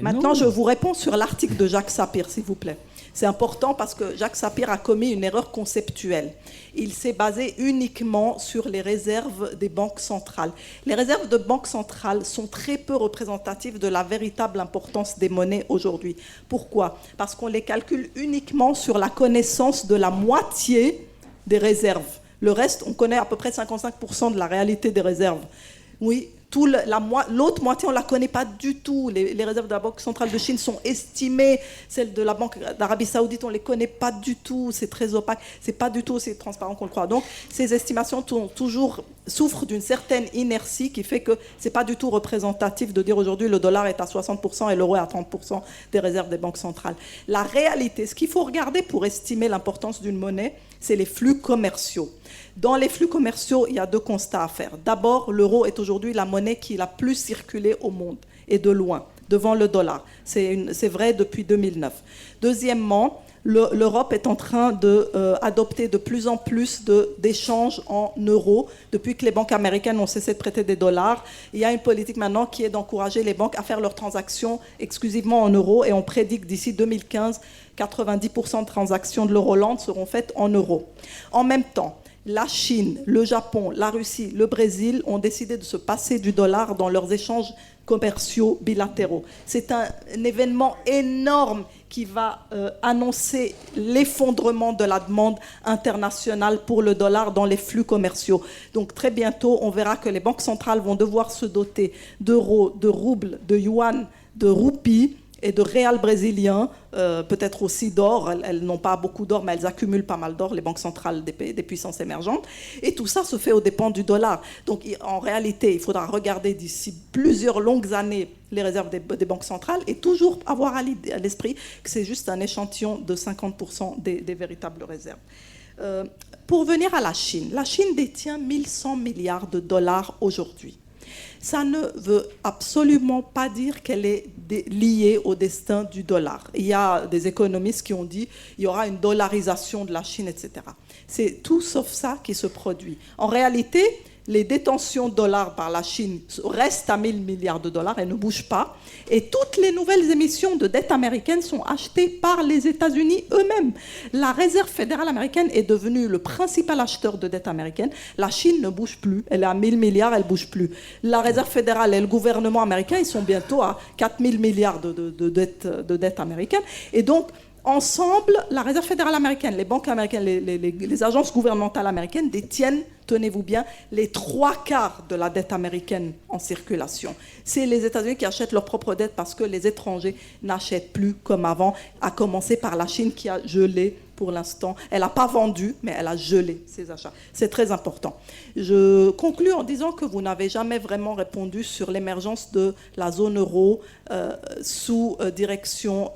Maintenant, je vous réponds sur l'article de Jacques Sapir, s'il vous plaît. C'est important parce que Jacques Sapir a commis une erreur conceptuelle. Il s'est basé uniquement sur les réserves des banques centrales. Les réserves de banques centrales sont très peu représentatives de la véritable importance des monnaies aujourd'hui. Pourquoi ? Parce qu'on les calcule uniquement sur la connaissance de la moitié des réserves. Le reste, on connaît à peu près 55% de la réalité des réserves. Oui, l'autre moitié, on ne la connaît pas du tout. Les réserves de la Banque centrale de Chine sont estimées. Celles de la Banque d'Arabie Saoudite, on ne les connaît pas du tout. C'est très opaque. Ce n'est pas du tout aussi transparent qu'on le croit. Donc, ces estimations souffrent d'une certaine inertie qui fait que ce n'est pas du tout représentatif de dire aujourd'hui le dollar est à 60% et l'euro est à 30% des réserves des banques centrales. La réalité, ce qu'il faut regarder pour estimer l'importance d'une monnaie, c'est les flux commerciaux. Dans les flux commerciaux, il y a 2 constats à faire. D'abord, l'euro est aujourd'hui la monnaie qui est la plus circulée au monde, et de loin, devant le dollar. C'est vrai depuis 2009. Deuxièmement, l'Europe est en train d'adopter de plus en plus d'échanges en euros. Depuis que les banques américaines ont cessé de prêter des dollars, il y a une politique maintenant qui est d'encourager les banques à faire leurs transactions exclusivement en euros, et on prédit que d'ici 2015, 90% de transactions de l'Euroland seront faites en euros. En même temps, la Chine, le Japon, la Russie, le Brésil ont décidé de se passer du dollar dans leurs échanges commerciaux bilatéraux. C'est un événement énorme qui va annoncer l'effondrement de la demande internationale pour le dollar dans les flux commerciaux. Donc très bientôt, on verra que les banques centrales vont devoir se doter d'euros, de roubles, de yuan, de roupies et de réal brésilien, peut-être aussi d'or. Elles n'ont pas beaucoup d'or, mais elles accumulent pas mal d'or, les banques centrales des puissances émergentes. Et tout ça se fait aux dépens du dollar. Donc en réalité, il faudra regarder d'ici plusieurs longues années les réserves des banques centrales et toujours avoir à l'esprit que c'est juste un échantillon de 50% des véritables réserves. Pour venir à la Chine détient 1100 milliards de dollars aujourd'hui. Ça ne veut absolument pas dire qu'elle est liée au destin du dollar. Il y a des économistes qui ont dit qu'il y aura une dollarisation de la Chine, etc. C'est tout sauf ça qui se produit. En réalité, les détentions de dollars par la Chine restent à 1000 milliards de dollars et ne bougent pas. Et toutes les nouvelles émissions de dette américaine sont achetées par les États-Unis eux-mêmes. La Réserve fédérale américaine est devenue le principal acheteur de dette américaine. La Chine ne bouge plus. Elle est à 1000 milliards, elle ne bouge plus. La Réserve fédérale et le gouvernement américain, ils sont bientôt à 4000 milliards de dette américaine. Et donc, ensemble, la Réserve fédérale américaine, les banques américaines, les agences gouvernementales américaines détiennent, tenez-vous bien, les 3/4 de la dette américaine en circulation. C'est les États-Unis qui achètent leur propre dette parce que les étrangers n'achètent plus comme avant, à commencer par la Chine qui a gelé pour l'instant. Elle n'a pas vendu, mais elle a gelé ses achats. C'est très important. Je conclus en disant que vous n'avez jamais vraiment répondu sur l'émergence de la zone euro sous direction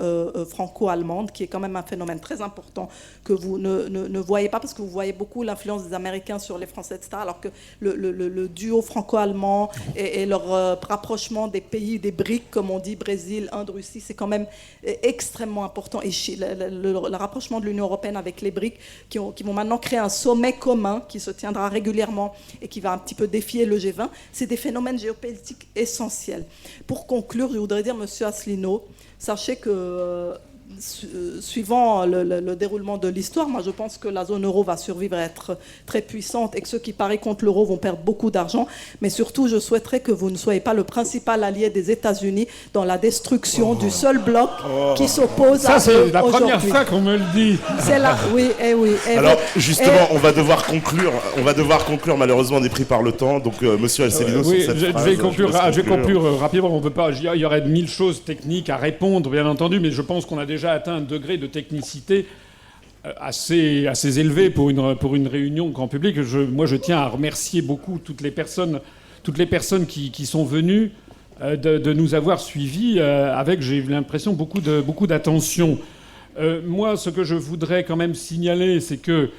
franco-allemande, qui est quand même un phénomène très important que vous ne voyez pas, parce que vous voyez beaucoup l'influence des Américains sur les Français, etc., alors que le duo franco-allemand et leur rapprochement des pays, des BRIC, comme on dit, Brésil, Inde, Russie, c'est quand même extrêmement important. Et le rapprochement de l'Union européenne avec les BRIC, qui vont maintenant créer un sommet commun qui se tiendra régulièrement et qui va un petit peu défier le G20, c'est des phénomènes géopolitiques essentiels. Pour conclure, je voudrais dire, Monsieur Asselineau, sachez que suivant le déroulement de l'histoire, moi je pense que la zone euro va survivre et être très puissante, et que ceux qui parient contre l'euro vont perdre beaucoup d'argent. Mais surtout, je souhaiterais que vous ne soyez pas le principal allié des États-Unis dans la destruction du seul bloc qui s'oppose à eux. Ça, c'est la première fois qu'on me le dit. C'est là, oui, et oui. Alors, justement, on va devoir conclure. Malheureusement, on est pris par le temps. Donc, Monsieur Asselineau, oui, sur cette je phrase, vais conclure rapidement. On peut pas. Il y aurait 1000 choses techniques à répondre, bien entendu, mais je pense qu'on a déjà atteint un degré de technicité assez élevé pour une réunion grand public. Moi, je tiens à remercier beaucoup toutes les personnes qui sont venues de nous avoir suivis avec, j'ai l'impression, beaucoup d'attention. Moi, ce que je voudrais quand même signaler, c'est que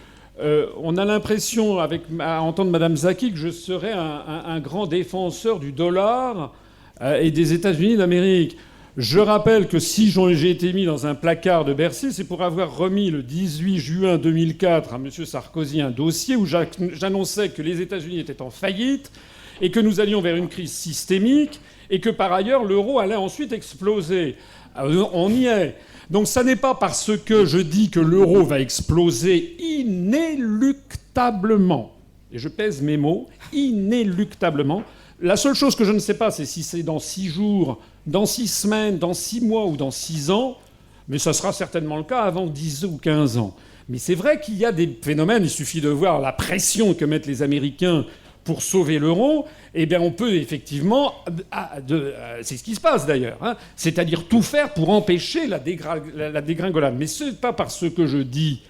on a l'impression, à entendre Madame Zaki, que je serais un grand défenseur du dollar et des États-Unis d'Amérique. Je rappelle que si j'ai été mis dans un placard de Bercy, c'est pour avoir remis le 18 juin 2004 à M. Sarkozy un dossier où j'annonçais que les États-Unis étaient en faillite et que nous allions vers une crise systémique et que par ailleurs l'euro allait ensuite exploser. On y est. Donc ça n'est pas parce que je dis que l'euro va exploser inéluctablement, et je pèse mes mots, inéluctablement. La seule chose que je ne sais pas, c'est si c'est dans 6 jours, dans 6 semaines, dans 6 mois ou dans 6 ans, mais ça sera certainement le cas avant 10 ou 15 ans. Mais c'est vrai qu'il y a des phénomènes, il suffit de voir la pression que mettent les Américains pour sauver l'euro, eh bien on peut effectivement... c'est ce qui se passe d'ailleurs. Hein, c'est-à-dire tout faire pour empêcher la dégringolade. Mais ce n'est pas parce que je dis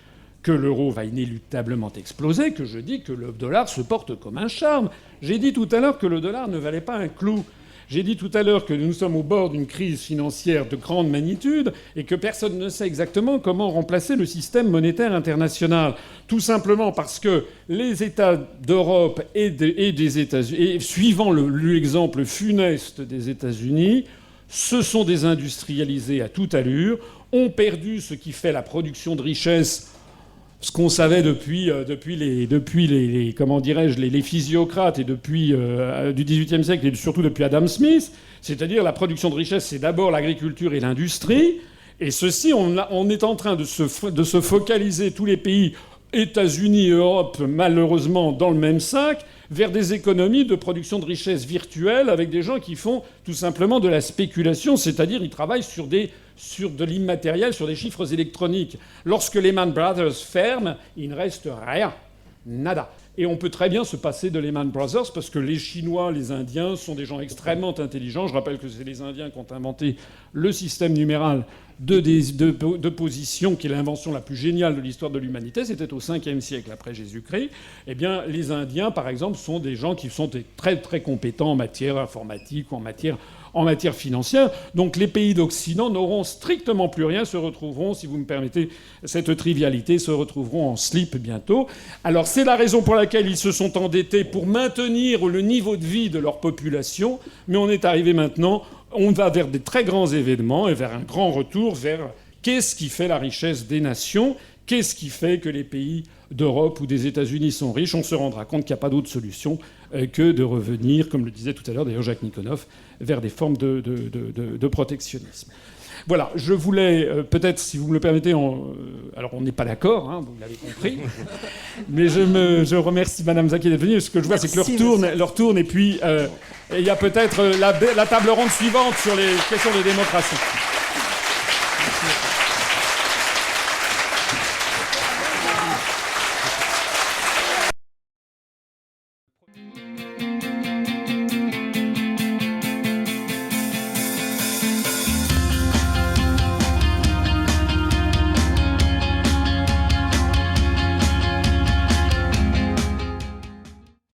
que l'euro va inéluctablement exploser que je dis que le dollar se porte comme un charme. J'ai dit tout à l'heure que le dollar ne valait pas un clou. J'ai dit tout à l'heure que nous sommes au bord d'une crise financière de grande magnitude et que personne ne sait exactement comment remplacer le système monétaire international. Tout simplement parce que les États d'Europe et des États-Unis, et suivant l'exemple funeste des États-Unis, se sont désindustrialisés à toute allure, ont perdu ce qui fait la production de richesse, ce qu'on savait depuis les comment dirais-je, les physiocrates et depuis du XVIIIe siècle et surtout depuis Adam Smith, c'est-à-dire la production de richesse, c'est d'abord l'agriculture et l'industrie. Et ceci, on est en train de se focaliser, tous les pays, États-Unis et Europe, malheureusement dans le même sac, vers des économies de production de richesse virtuelle avec des gens qui font tout simplement de la spéculation, c'est-à-dire ils travaillent sur de l'immatériel, sur des chiffres électroniques. Lorsque Lehman Brothers ferme, il ne reste rien. Nada. Et on peut très bien se passer de Lehman Brothers parce que les Chinois, les Indiens sont des gens extrêmement intelligents. Je rappelle que c'est les Indiens qui ont inventé le système numéral de position, qui est l'invention la plus géniale de l'histoire de l'humanité. C'était au 5e siècle après Jésus-Christ. Eh bien, les Indiens, par exemple, sont des gens qui sont très, très compétents en matière informatique ou en matière financière. Donc les pays d'Occident n'auront strictement plus rien, se retrouveront, si vous me permettez cette trivialité, se retrouveront en slip bientôt. Alors c'est la raison pour laquelle ils se sont endettés pour maintenir le niveau de vie de leur population. Mais on est arrivé maintenant, on va vers des très grands événements et vers un grand retour vers qu'est-ce qui fait la richesse des nations, qu'est-ce qui fait que les pays d'Europe ou des États-Unis sont riches. On se rendra compte qu'il n'y a pas d'autre solution que de revenir, comme le disait tout à l'heure d'ailleurs Jacques Nikonov, vers des formes de protectionnisme. Voilà, je voulais peut-être, si vous me le permettez, alors on n'est pas d'accord, hein, vous l'avez compris, mais je remercie Madame Zaki d'être venue. Ce que je vois, c'est que leur tourne, et puis il y a peut-être la table ronde suivante sur les questions de démocratie.